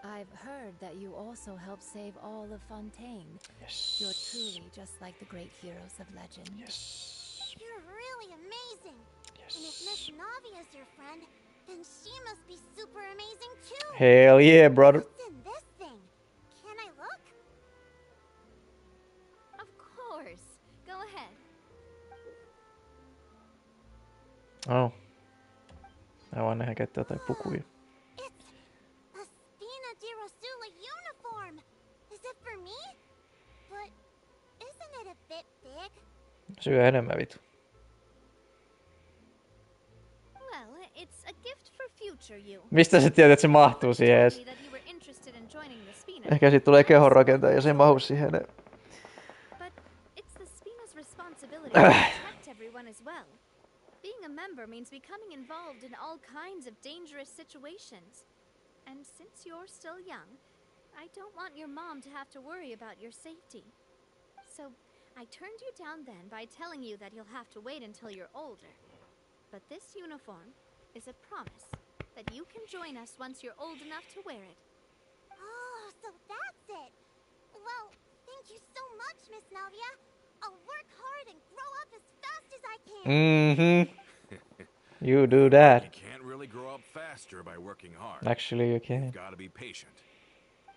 I've heard that you also helped save all of Fontaine. Yes. You're truly just like the great heroes of legend. Yes. You're really amazing. And if Miss Yes. Navia's your friend, then she must be super amazing too. Hell yeah, brother. What's in this thing? Can I look? Of course. Go ahead. Oh. Aivan nehän käyttää jotain pukuja. It's a Spina di Rosula uniform. Is it for me? But isn't it a bit big? Syö enemmän vitu. Well, it's a gift for future you. Mistä sä tiedät, että se mahtuu siihen edes? Told me that you were interested in joining the Spina. Ehkä siitä tulee kehon rakentaja ja se ei mahu siihen. But it's the Spina's responsibility to protect everyone as well. Being a member means becoming involved in all kinds of dangerous situations. And since you're still young, I don't want your mom to have to worry about your safety. So I turned you down then by telling you that you'll have to wait until you're older. But this uniform is a promise that you can join us once you're old enough to wear it. Oh, so that's it. Well, thank you so much, Miss Navia. I'll work hard and grow up as fast as I can. Mm-hmm. You do that. You can't really grow up faster by working hard. Actually, you can. You've got to be patient.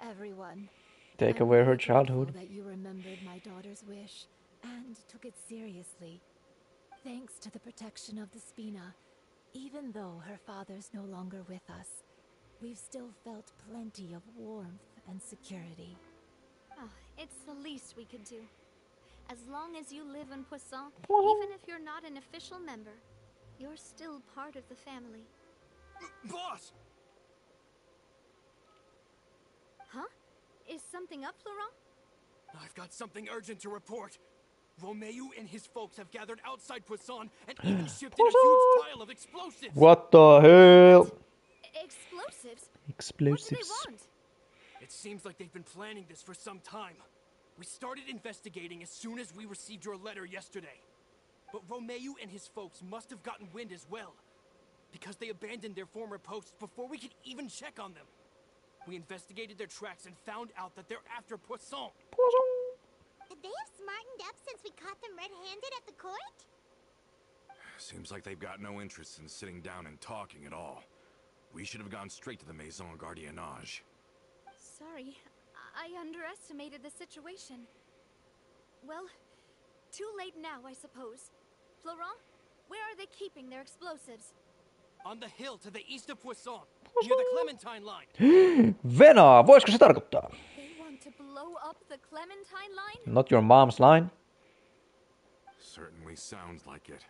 Everyone, Take I'm away her really grateful childhood. that you remembered my daughter's wish and took it seriously. Thanks to the protection of the Spina, even though her father's no longer with us, we've still felt plenty of warmth and security. Oh, it's the least we could do. As long as you live in Poisson, even if you're not an official member, you're still part of the family. Boss! Huh? Is something up, Florent? I've got something urgent to report. Romeu and his folks have gathered outside Poisson and even shipped in a huge pile of explosives. What the hell? Explosives? What do they Explosives. want? It seems like they've been planning this for some time. We started investigating as soon as we received your letter yesterday. But Romeu and his folks must have gotten wind as well, because they abandoned their former posts before we could even check on them. We investigated their tracks and found out that they're after Poisson. They have smartened up since we caught them red-handed at the court? Seems like they've got no interest in sitting down and talking at all. We should have gone straight to the Maison Gardiennage. Sorry, I underestimated the situation. Well, too late now, I suppose. Florent, where are they keeping their explosives? On the hill to the east of Poisson, near the Clementine line. Venaa, voisiko se tarkoittaa? They want to blow up the Clementine line? Not your mom's line. Certainly sounds like it.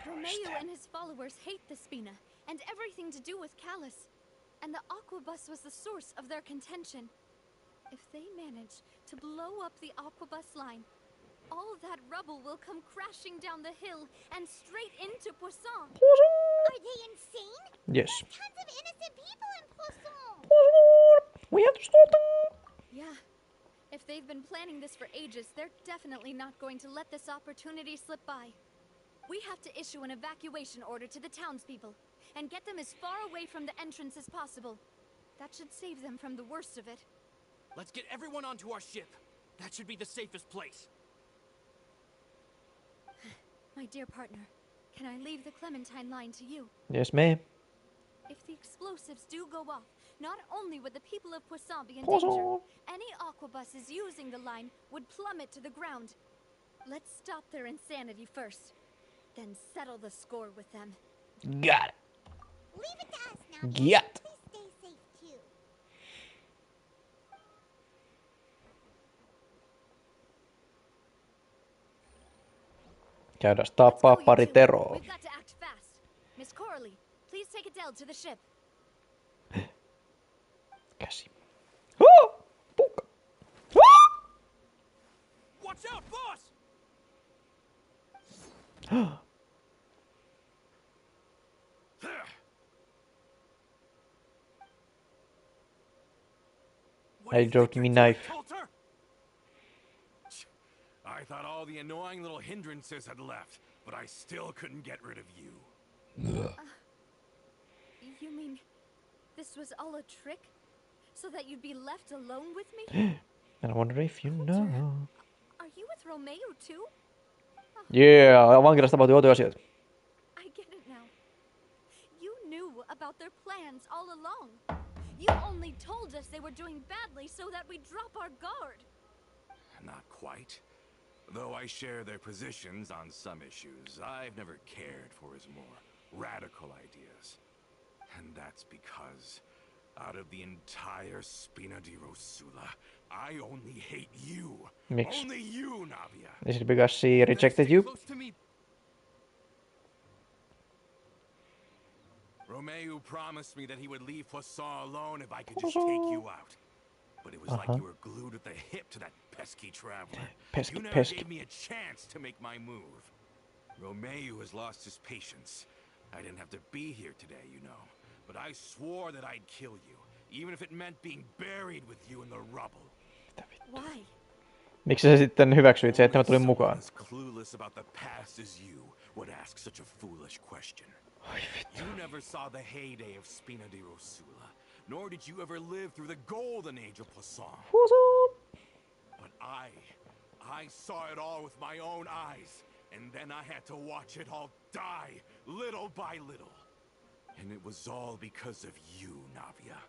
Romeu and his followers hate the Spina and everything to do with Callus. And the Aquabus was the source of their contention. If they manage to blow up the Aquabus line, all that rubble will come crashing down the hill and straight into Poisson. Are they insane? Yes. There's tons of innocent people in Poisson. We have to stop them. Yeah. If they've been planning this for ages, they're definitely not going to let this opportunity slip by. We have to issue an evacuation order to the townspeople and get them as far away from the entrance as possible. That should save them from the worst of it. Let's get everyone onto our ship. That should be the safest place. My dear partner, can I leave the Clementine line to you? Yes, ma'am. If the explosives do go off, not only would the people of Poisson be in danger, any aquabuses using the line would plummet to the ground. Let's stop their insanity first, then settle the score with them. Got it. Leave it to us now. Yeah. Please stay safe too. Käydään Let's tappaa go, you pari two. teroa. We've got to act fast. Miss Coralie, please take Adele to the ship. Käsi. Pukka. Watch out, boss! Are you joking me, knife? Coulter? I thought all the annoying little hindrances had left, but I still couldn't get rid of you. You mean this was all a trick? So that you'd be left alone with me? And I wonder if you know. Are you with Romeo too? Yeah, vankilassa tapahtui outoja asioita. I get it now. You knew about their plans all along. You only told us they were doing badly so that we'd drop our guard. Not quite. Though I share their positions on some issues, I've never cared for his more radical ideas. And that's because, out of the entire Spina di Rosula, I only hate you. Miksi? Only you, Navia. Is it because she rejected you? Close to me. Romeo promised me that he would leave Poisson alone if I could just take you out. But it was like you were glued at the hip to that pesky traveler. You never gave me a chance to make my move. Romeo has lost his patience. I didn't have to be here today, you know. But I swore that I'd kill you, even if it meant being buried with you in the rubble. Why? Miksi sä sitten hyväksyit se, että mä tulin mukaan? As clueless about the past as you would ask such a foolish question. You never saw the heyday of Spina di Rosula, nor did you ever live through the golden age of Poisson. But I saw it all with my own eyes, and then I had to watch it all die, little by little. And it was all because of you, Navia.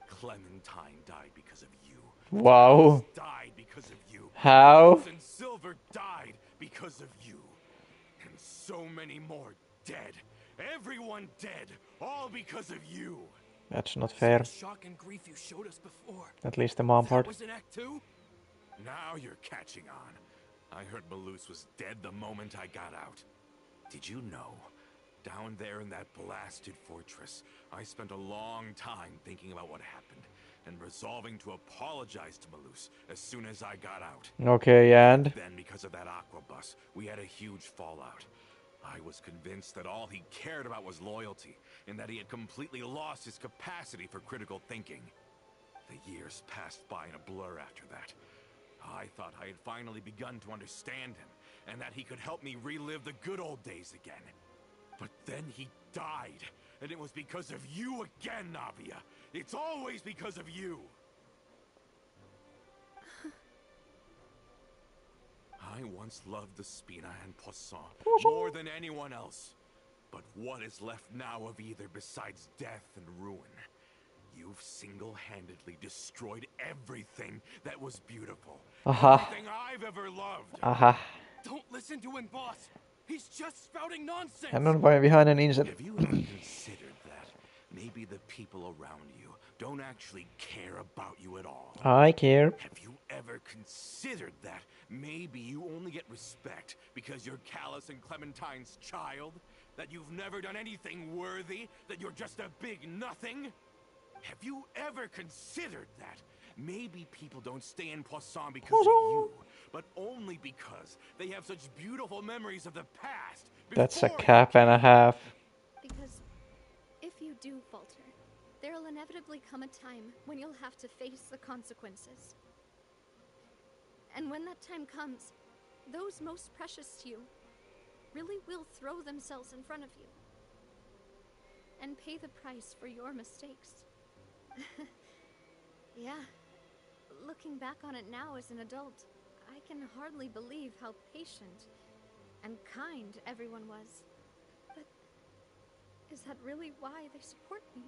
Clementine died because of you. Wow. Died because of you. How? And Silver died because of you. And so many more dead. Everyone dead. All because of you. That's not fair. The shock and grief you showed us before. At least the mom part. Was in Act 2? Now you're catching on. I heard Malus was dead the moment I got out. Did you know? Down there in that blasted fortress, I spent a long time thinking about what happened and resolving to apologize to Malus as soon as I got out. Okay, and? Then, because of that aqua bus, we had a huge fallout. I was convinced that all he cared about was loyalty, and that he had completely lost his capacity for critical thinking. The years passed by in a blur after that. I thought I had finally begun to understand him, and that he could help me relive the good old days again. But then he died, and it was because of you again, Navia. It's always because of you. I once loved the Spina and Poisson more than anyone else. But what is left now of either besides death and ruin? You've single-handedly destroyed everything that was beautiful. Everything I've ever loved. Don't listen to him, boss. He's just spouting nonsense. Hän on vain vihainen insen. Have you ever considered that maybe the people around you don't actually care about you at all? I care. Have you ever considered that maybe you only get respect because you're Callus and Clementine's child? That you've never done anything worthy? That you're just a big nothing? Have you ever considered that? Maybe people don't stay in Poisson because of you, but only because they have such beautiful memories of the past. That's a cap and a half. Because if you do falter, there'll inevitably come a time when you'll have to face the consequences. And when that time comes, those most precious to you really will throw themselves in front of you and pay the price for your mistakes. Yeah, looking back on it now as an adult, I can hardly believe how patient and kind everyone was. But is that really why they support me?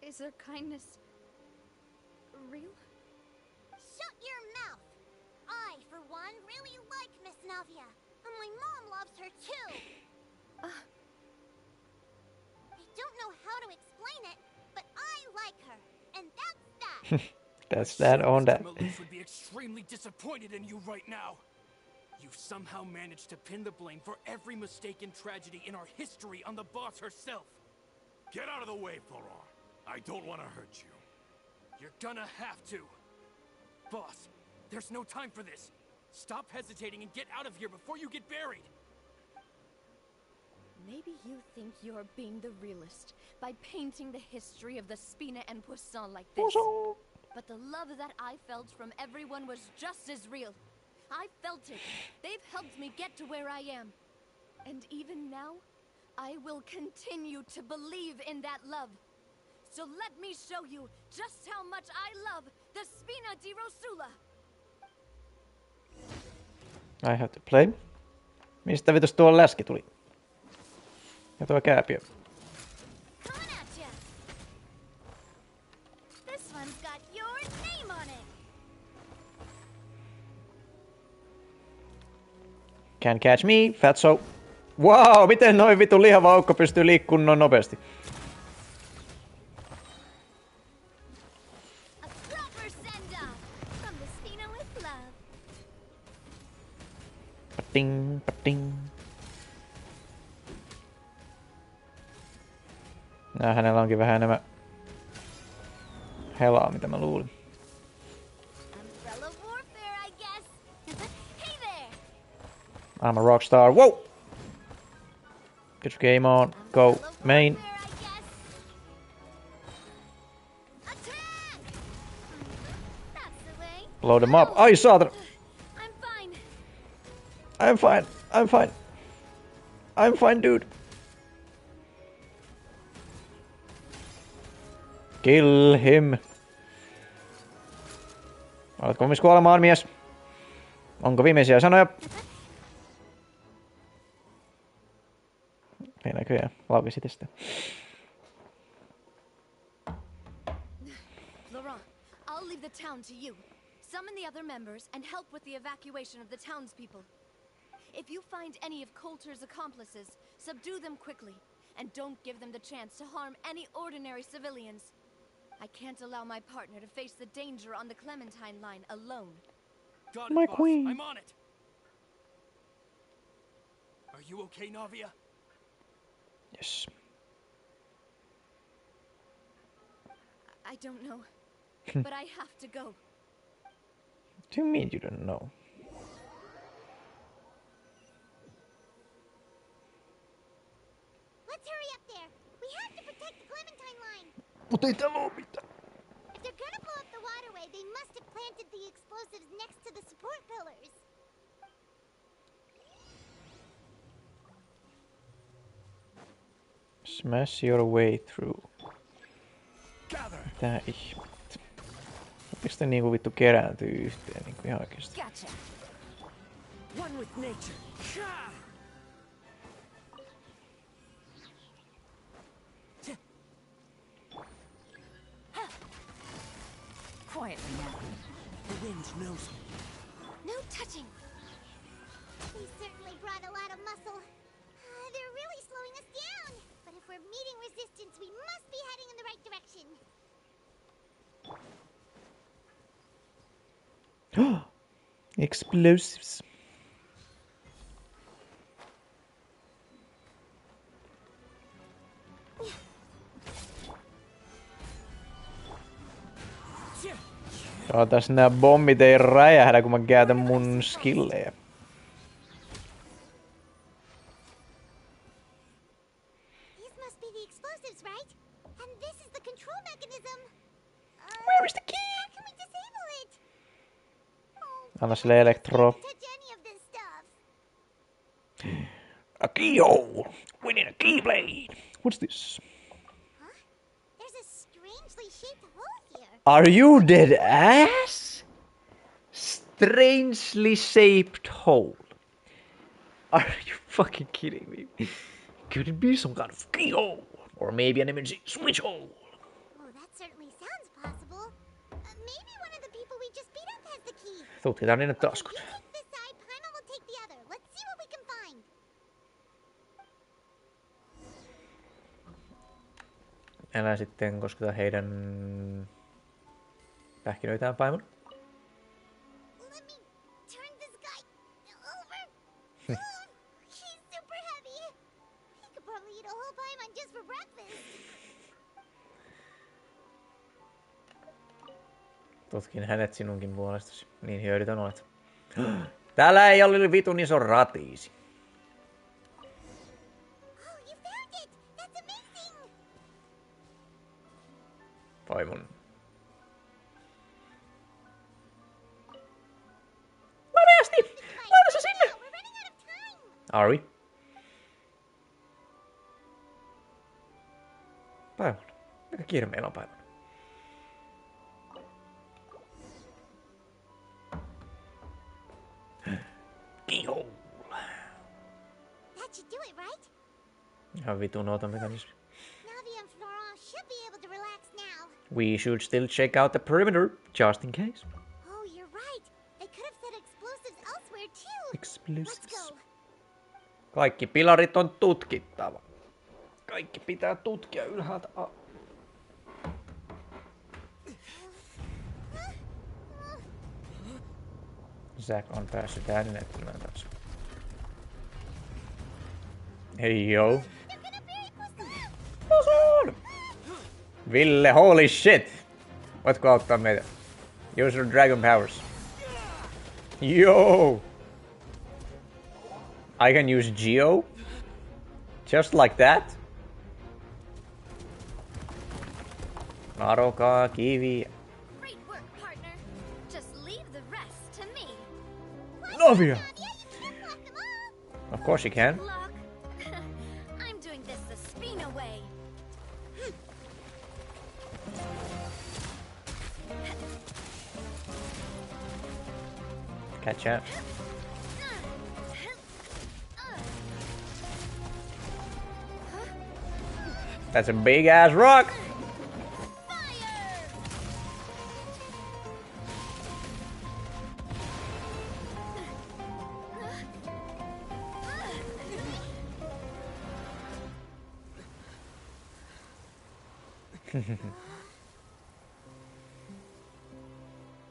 Is their kindness real? Shut your mouth! I, for one, really like Miss Navia. And my mom loves her too. I don't know how to explain it, but I like her. And that's that. That's that on that. Malus would be extremely disappointed in you right now. You've somehow managed to pin the blame for every mistake and tragedy in our history on the boss herself. Get out of the way, Florent. I don't want to hurt you. You're gonna have to. Boss, there's no time for this. Stop hesitating and get out of here before you get buried. Maybe you think you're being the realist by painting the history of the Spina and Poisson like this. But the love that I felt from everyone was just as real. I felt it. They've helped me get to where I am. And even now, I will continue to believe in that love. So let me show you just how much I love the Spina di Rosula. I have to play. Mistä vitus tuo läski tuli? Ja tuo kääpiö. Coming at ya. This one's got your name on it. Can catch me, fatso. Wow, miten noin vitun lihava aukko pystyy liikkumaan noin nopeasti? A proper send-off from the Spina with love. Pating, pating. Hänellä onkin vähän enemmän helaa, mitä mä luulin. Umbrella warfare, I guess. Hey there. I'm a rockstar. Whoa! Get your game on. Go. Umbrella Main. warfare, I guess. Attack! That's the way. Load them up. Ai saatana! I'm fine. I'm fine. I'm fine. I'm fine, dude. Kill him. Oletko valmis kuolemaan, mies? Onko viimeisiä sanoja? Ei näköjään. Laukesi tästä. Laurent, I'll leave the town to you. Summon the other members and help with the evacuation of the townspeople. If you find any of Coulter's accomplices, subdue them quickly, and don't give them the chance to harm any ordinary civilians. I can't allow my partner to face the danger on the Clementine line alone. Got it, My boss. queen. I'm on it. Are you okay, Navia? Yes. I don't know, but I have to go. What do you mean you don't know? Let's hurry up there. We have to protect the Clementine line. Mut ei täällä oo mitään. If they're gonna blow up the waterway, they must have planted the explosives next to the support pillars. Smash your way through. Gather. Tää ihmettä. Sopiks te niinku vittu kerääntyy yhteen niinku ihan oikeesti? Gotcha. One with nature. Sha! Quietly now. The wind knows me. No touching. They certainly brought a lot of muscle. They're really slowing us down. But if we're meeting resistance, we must be heading in the right direction. Explosives. Ootas nää bombit ei räjähdä kun mä käytän mun skillejä. These must be the explosives, right? And this is the control mechanism. Where is the key? How can we disable it? Oh, Anna sille elektro. can't touch any of this stuff. A keyhole! We need a keyblade! What's this? Huh? There's a strangely shaped hole here. Are you dead ass? Strangely shaped hole. Are you fucking kidding me? Could it be some kind of keyhole? Or maybe an emergency switch hole? Oh, that certainly sounds possible. Maybe one of the people we just beat up has the key. Tutkitaan niiden Okay, taskut. you take this side, Paimon will take the other. Let's see what we can find. Älä sitten kosketa heidän pähkinöitään, Paimon. Let me turn this guy over. Oh, he's super heavy. He could probably eat a whole Paimon just for breakfast. Tutkin hänet sinunkin puolestasi. Niin hyödytön olet. Täällä ei ole vitun iso ratiisi. Oh, Oi mun. Nopeasti! Laita se sinne! We're running out of time. Are we? Päivän. Mikä kiire meillä on päivän? Kihou! That should do it, right? Ihan vitun outomekanismi. Navi and Florent should be able to relax now. We should still check out the perimeter, just in case. Oh, you're right. They could have set explosives elsewhere too. Let's Explosives. go. Kaikki pilarit on tutkittava. Kaikki pitää tutkia ylhäältä. Zack on päässyt ääninäyttelemään taas. Hei joo. Poison! Ville, holy shit! Voitko auttaa meitä? Use your dragon powers. Yo! I can use Geo? Just like that? Narokaa kivi. Great work, partner. Just leave the rest to me. Navia! Nadia, you can't block them all. Of course you can. Look, I'm doing this the Spina way. Catch up. That's a big ass rock!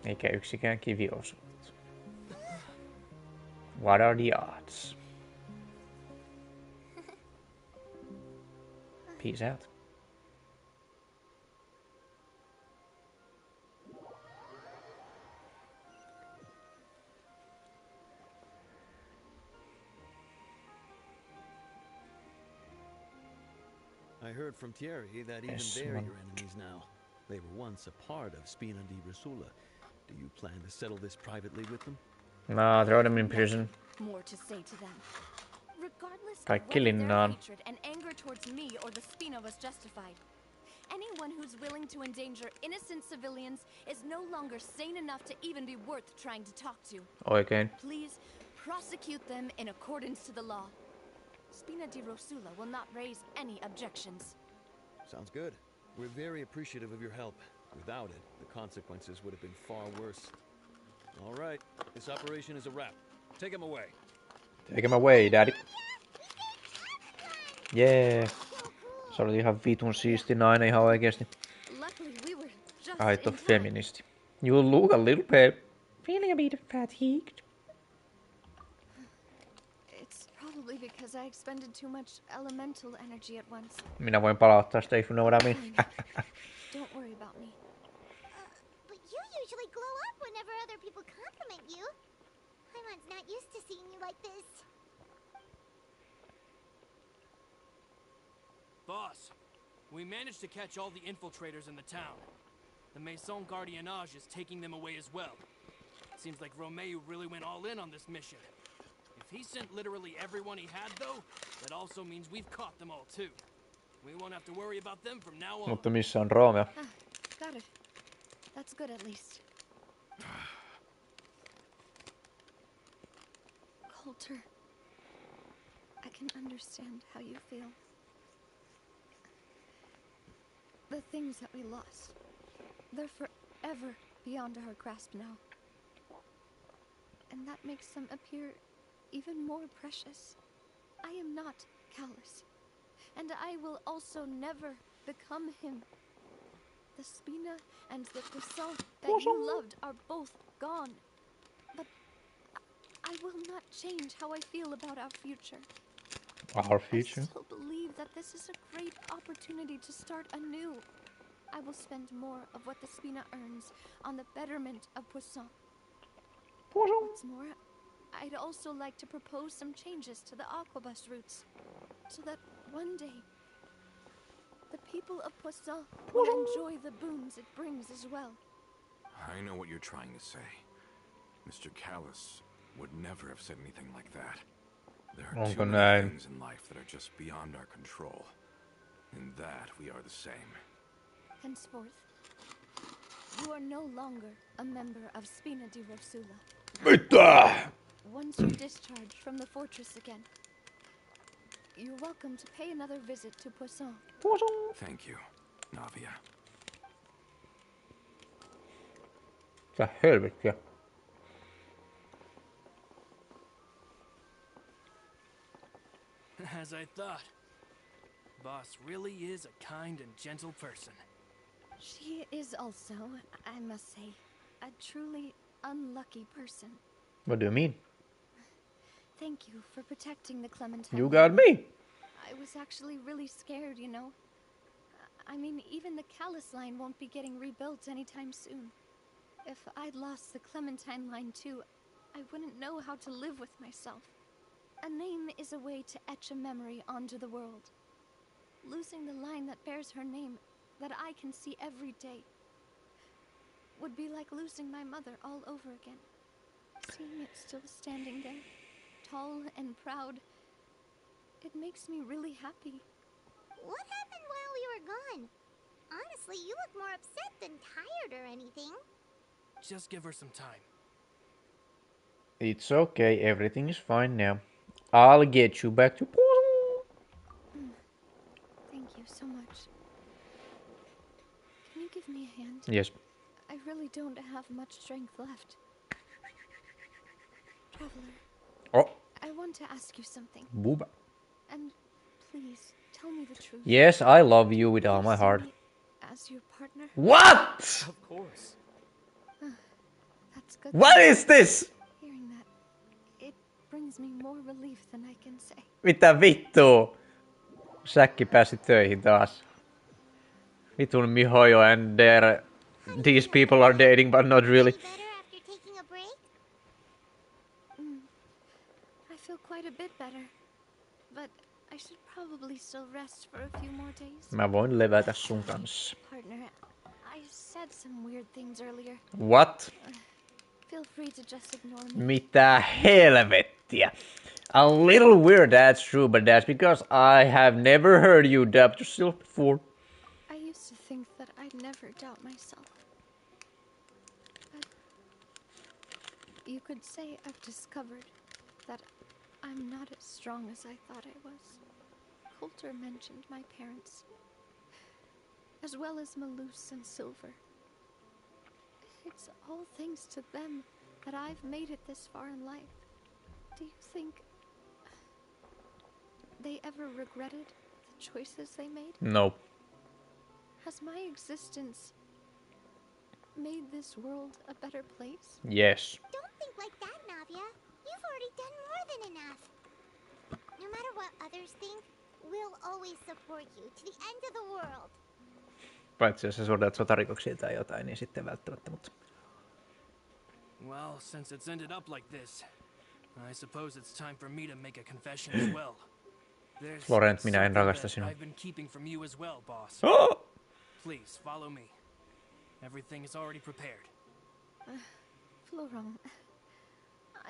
Eikä yksikään kivi osunut. What are the odds? Peace out. I heard from Thierry that even they're your enemies now. They were once a part of Spina di Rosula. Do you plan to settle this privately with them? Nah, throw them in prison. More to say to them. Regardless of Kaikki whether their linnaan. hatred and anger towards me or the Spina was justified, anyone who's willing to endanger innocent civilians is no longer sane enough to even be worth trying to talk to. Oikein. Please prosecute them in accordance to the law. Spina di Rosula will not raise any objections. Sounds good. We're very appreciative of your help. Without it, the consequences would have been far worse. All right, this operation is a wrap. Take him away. Take him away, daddy. Yeah. Se oli ihan vitun siisti nainen ihan oikeesti. Luckily, we were just Aito in time. feministi. You look a little pale. Feeling a bit fatigued. It's probably because I expended too much elemental energy at once. Minä voin palauttaa sitä, if you know what I mean. Don't worry about me. But you usually glow up whenever other people compliment you. Paimon's not used to seeing you like this. Boss, we managed to catch all the infiltrators in the town. The Maison Gardiennage is taking them away as well. Seems like Romeu really went all in on this mission. If he sent literally everyone he had, though, that also means we've caught them all too. We won't have to worry about them from now on. Mutta missä on Romeo? Got it. That's good at least. Coulter, I can understand how you feel. The things that we lost, they're forever beyond our grasp now. And that makes them appear even more precious. I am not callous, and I will also never become him. The Spina and the croissant that you loved are both gone. But I will not change how I feel about our future. Our future? I still believe that this is a great opportunity to start anew. I will spend more of what the Spina earns on the betterment of Poisson. What's more, I'd also like to propose some changes to the aquabus routes, so that one day the people of Poisson will enjoy the boons it brings as well. I know what you're trying to say. Mr. Callus would never have said anything like that. There are too many things in life that are just beyond our control. In that, we are the same. Henceforth, you are no longer a member of Spina di Rosula. Mitä? Once you're discharged from the fortress again, you're welcome to pay another visit to Poisson. Thank you, Navia. Mitä helvettiä? As I thought. Boss really is a kind and gentle person. She is also, I must say, a truly unlucky person. What do you mean? Thank you for protecting the Clementine. You got me. I was actually really scared, you know. I mean, even the Callus line won't be getting rebuilt anytime soon. If I'd lost the Clementine line too, I wouldn't know how to live with myself. A name is a way to etch a memory onto the world. Losing the line that bears her name, that I can see every day, would be like losing my mother all over again. Seeing it still standing there, tall and proud, it makes me really happy. What happened while we were gone? Honestly, you look more upset than tired or anything. Just give her some time. It's okay, everything is fine now. I'll get you back to Thank you so much. Can you give me a hand? Yes. I really don't have much strength left. Traveler. Oh. I want to ask you something. Booba. And please, tell me the truth. Yes, I love you with all my heart. As your partner? What? Of course. That's good. What is this? Hearing that, it brings me more relief than I can say. Mitä vittua? Säkki pääsi töihin taas. Vitun mihojo and these people are dating but not really. Better after taking a break? I feel quite a bit better. But I should probably still rest for a few more days. Mä voin levätä sun kanssa. Partner, I said some weird things earlier. What? Feel free to just ignore me. Mitä helvettiä? A little weird, that's true, but that's because I have never heard you doubt yourself before. I used to think that I'd never doubt myself. But you could say I've discovered that I'm not as strong as I thought I was. Coulter mentioned my parents, as well as Malus and Silver. It's all thanks to them that I've made it this far in life. Do you think they ever regretted the choices they made? No. Has my existence made this world a better place? Yes. Don't think like that, Navia. You've already done more than enough. No matter what others think, we'll always support you to the end of the world. Paitsi jos sä suoritat sotarikoksia tai jotain, niin sitten välttämättä, mutta... Well, since it's ended up like this, I suppose it's time for me to make a confession as well. There's Florent, minä en something rakasta that sinua. I've been keeping from you as well, boss. Please, follow me. Everything is already prepared. Florent,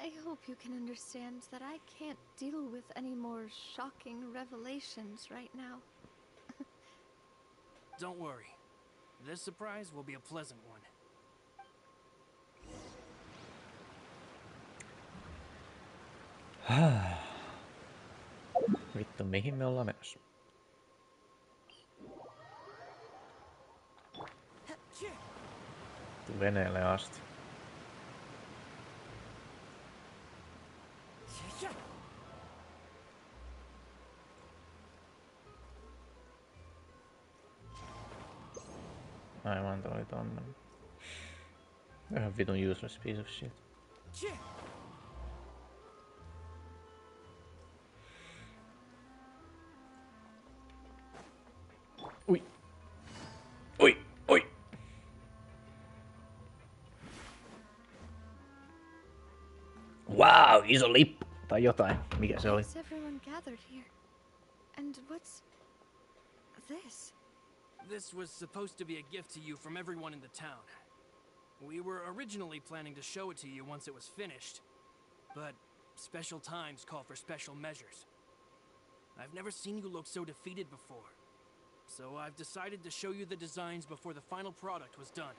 I hope you can understand that I can't deal with any more shocking revelations right now. Don't worry. This surprise will be a pleasant one. Vittu, mihin me ollaan menossa? Veneelle asti. Aivan, toi oli tommonen. Ihan vitun useless piece of shit. Ui. Ui, ui. Wow, iso lippu. Tai jotain. Mikä se oli? Why is everyone gathered here? And what's this? This was supposed to be a gift to you from everyone in the town. We were originally planning to show it to you once it was finished, but special times call for special measures. I've never seen you look so defeated before, so I've decided to show you the designs before the final product was done.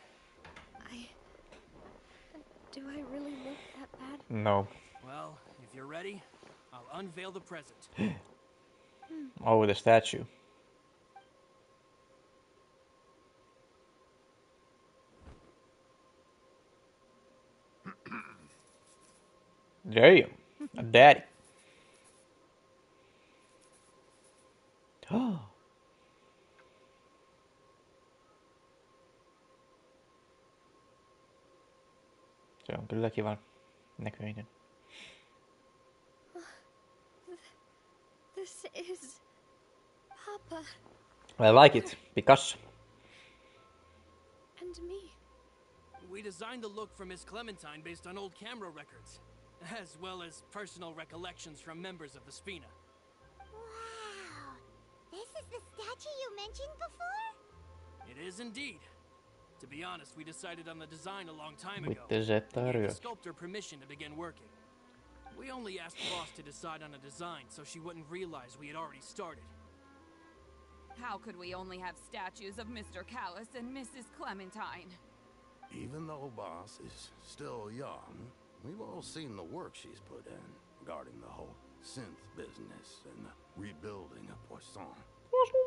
Do I really look that bad? No. Well, if you're ready, I'll unveil the present. Oh, the statue. Damn. A daddy. Se on kyllä kivan näköinen. This is Papa I like it, because... and me. We designed the look for Miss Clementine based on old camera records, as well as personal recollections from members of the Spina. Wow! This is the statue you mentioned before? It is indeed. To be honest, we decided on the design a long time ago. With the We gave Zetario. the sculptor permission to begin working. We only asked Boss to decide on a design so she wouldn't realize we had already started. How could we only have statues of Mr. Callus and Mrs. Clementine? Even though Boss is still young, we've all seen the work she's put in regarding the whole synth business and the rebuilding of Poisson.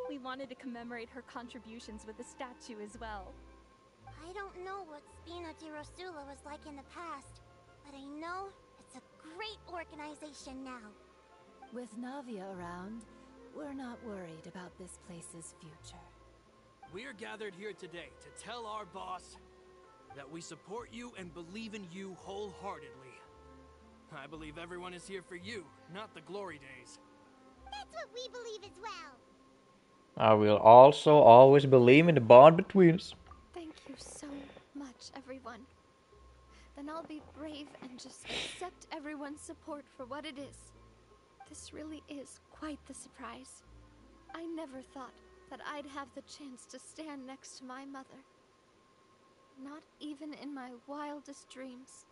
We wanted to commemorate her contributions with a statue as well. I don't know what Spina di Rosula was like in the past, but I know it's a great organization now. With Navia around, we're not worried about this place's future. We're gathered here today to tell our boss that we support you and believe in you wholeheartedly. I believe everyone is here for you, not the glory days. That's what we believe as well. I will also always believe in the bond between us. Thank you so much, everyone. Then I'll be brave and just accept everyone's support for what it is. This really is quite the surprise. I never thought that I'd have the chance to stand next to my mother. Not even in my wildest dreams.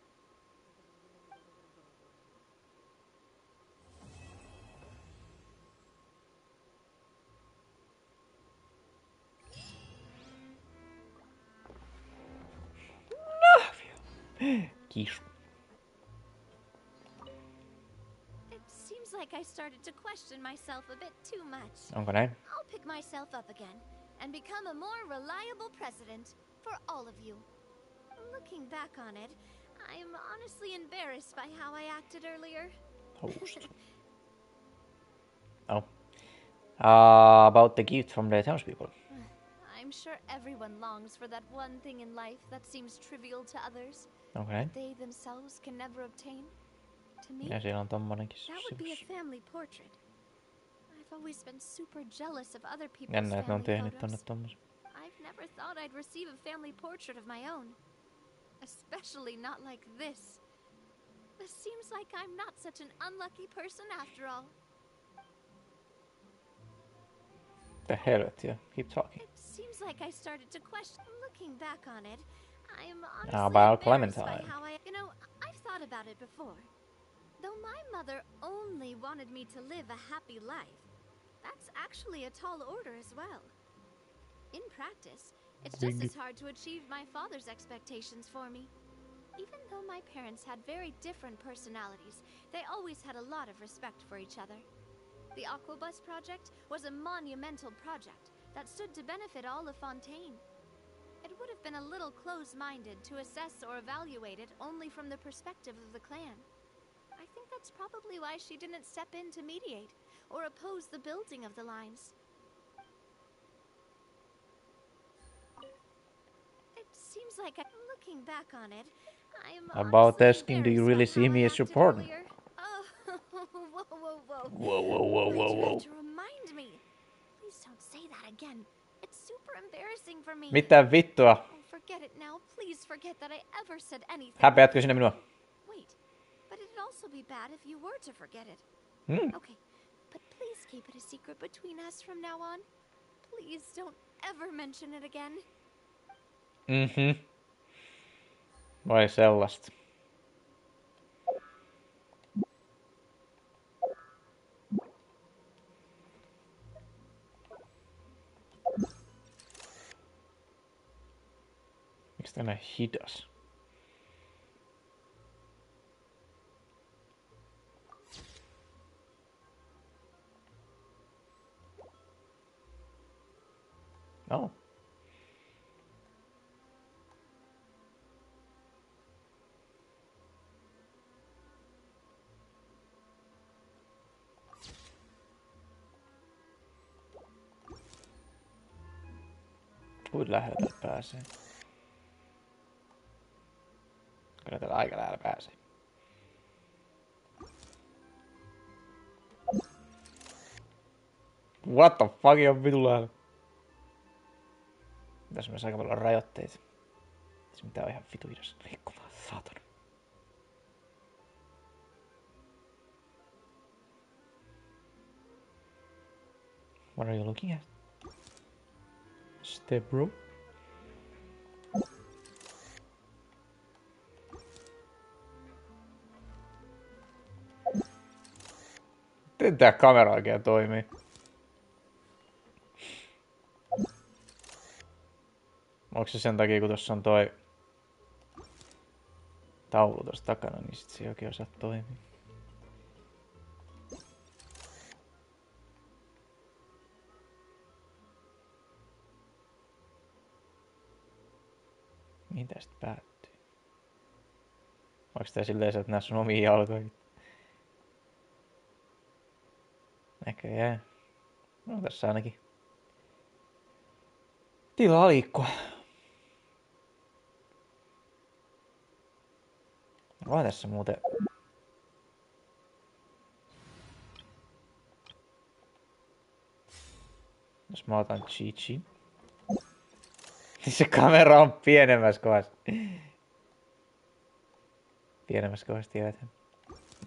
Kiisu. It seems like I started to question myself a bit too much. Onko näin? I'll pick myself up again and become a more reliable president for all of you. Looking back on it, I'm honestly embarrassed by how I acted earlier. Host. Oh. About the gift from the townspeople. I'm sure everyone longs for that one thing in life that seems trivial to others, Okay. but they themselves can never obtain. To me, Ja siellä on tommonenkin that would be a sivus. family portrait. I've always been super jealous of other people's Jännä, että ne on family tehnyt tonne photos. tommosen. I've never thought I'd receive a family portrait of my own. Especially not like this. It seems like I'm not such an unlucky person after all. The helvettiä. Keep talking. It seems like I started to question. Looking back on it, I'm honestly About embarrassed by Clementine. how I've thought about it before. Though my mother only wanted me to live a happy life, that's actually a tall order as well. In practice, it's just as hard to achieve my father's expectations for me. Even though my parents had very different personalities, they always had a lot of respect for each other. The Aquabus project was a monumental project that stood to benefit all of Fontaine. It would have been a little close-minded to assess or evaluate it only from the perspective of the clan. I think that's probably why she didn't step in to mediate or oppose the building of the lines. It seems like looking back on it, I'm About honestly asking, do you really embarrassed by see how me I as your acted partner? earlier. Oh, whoa. Whoa, whoa, whoa, Why'd whoa, you whoa. have to remind me? Please don't say that again. It's super embarrassing for me. Mitä vittua? Oh, forget it now. Please forget that I ever said anything. Häpeätkö sinä minua? Wait, but it'd also be bad if you were to forget it. Okay, but please keep it a secret between us from now on. Please don't ever mention it again. Vai sellaista. Miksi tää näin hidas? No. Kuinka lähellä täällä pääsee? Kyllä täällä aika lähellä pääsee. What the fuck on vitu lähellä? Tässä on myös aika paljon rajoitteita. Se mitään on ihan vitu hidas liikkumaan, saatana. What are you looking at? Step bro. Miten tää kamera oikein toimii? Onko se sen takia, kun tuossa on toi taulu tuossa takana, niin sit se ei oikein osaa toimia. Mihin tää sit päättyy? Onko tää silleen, että nää sun omiin jalkoihin? Näköjään. No tässä ainakin tilaa liikkua. Vai tässä muuten... Jos mä otan Chi-Chi. Niin se kamera on pienemmässä kohdassa. Pienemmässä kohdassa tiedetään.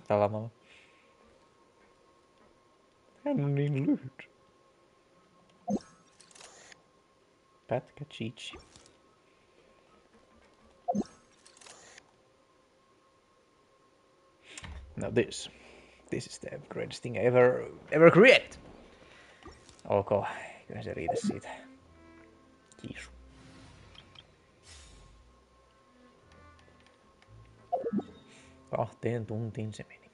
Talamalla. Hän on niin lyhyt. Pätkä Chi-Chi. Now this is the greatest thing I ever created. Ok, kyllä se riitä siitä. Kiitos. 2 tuntiin se meni.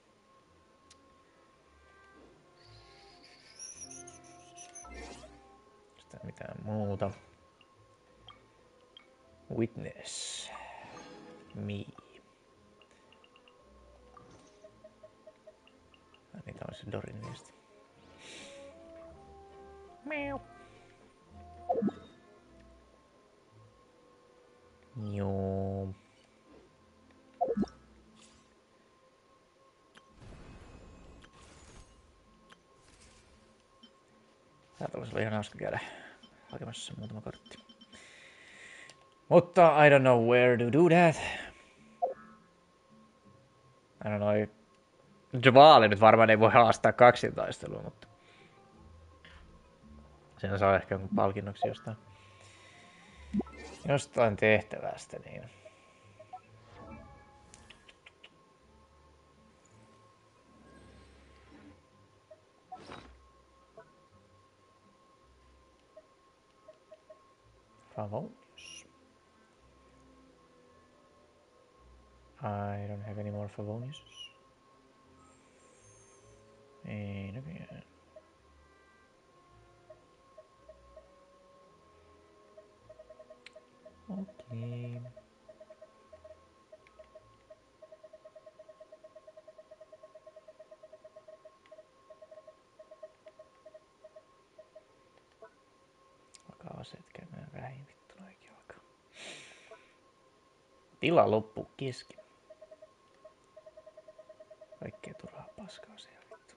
Sitä mitään muuta. Witness. Me. Niitä on se Dorin niistä. Miau. Joo. Täältä olisi ollut ihan hauska käydä hakemassa muutama kortti. Mutta I don't know where to do that. I don't know. Javaali nyt varmaan ei voi haastaa kaksintaistelua, mutta... Sen saa ehkä jonkun palkinnoksi jostain tehtävästä, niin... Favonius. I don't have any more Favonius. Ei näköjään. Okei. Alkaa aseet käymään vähin vittu noikin alkaa. Tila loppuu kesken. Kaikkea turhaa paskaa siellä vittu.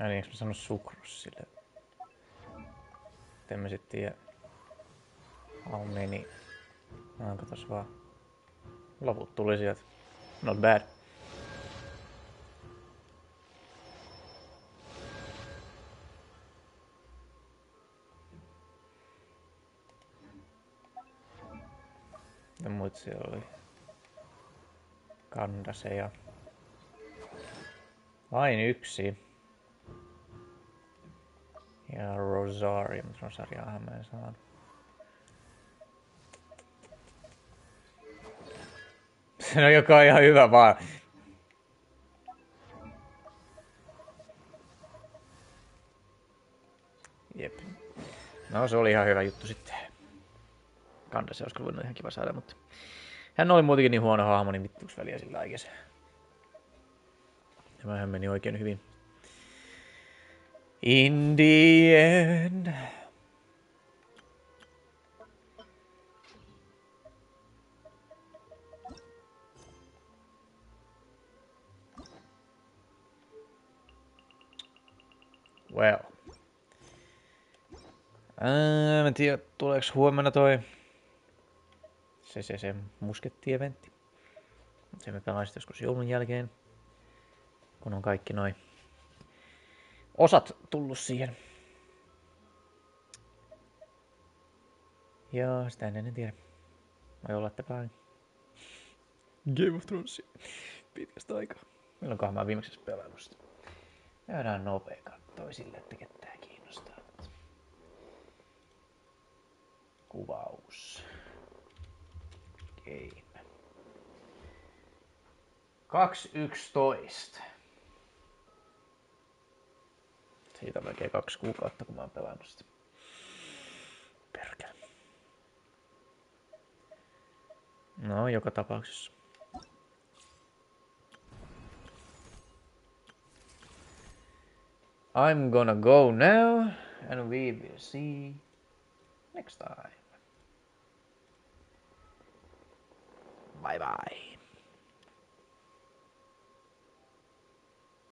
Ai niin, eikö mä sano sukrus sille? En mä sit tiedä. How many? Katos vaan. Loput tuli sieltä. Not bad. Ja muut siellä oli. Kandaseja. Vain yksi. Ja Rosario, mutta Rosariahan mä en saanut. Se on joka ihan hyvä vaan. Jep. No se oli ihan hyvä juttu sitten. Kandase olisi voinut ihan kiva saada, mutta hän oli muutenkin niin huono hahmo, niin vittuuks väliä sillä aikaisemmin. Tämähän meni oikein hyvin. In the end. Well. Mä en tiedä, tuleeko huomenna toi se musketti-eventti. Se me pelaan sitten joskus joulun jälkeen. Kun on kaikki noi osat tullut siihen. Ja sitä en tiedä. Voi olla, että päin. Game of Thrones. Pitkästä aikaa. Milloinkohan mä viimeksi pelannut sitä? Käydään nopea kattoi sille, että ketään kiinnostaa. Kuvaus. Game. 2.11. Siitä on melkein 2 kuukautta, kun mä oon pelannut sitä. Perkele. No, joka tapauksessa. I'm gonna go now, and we will see next time. Bye bye.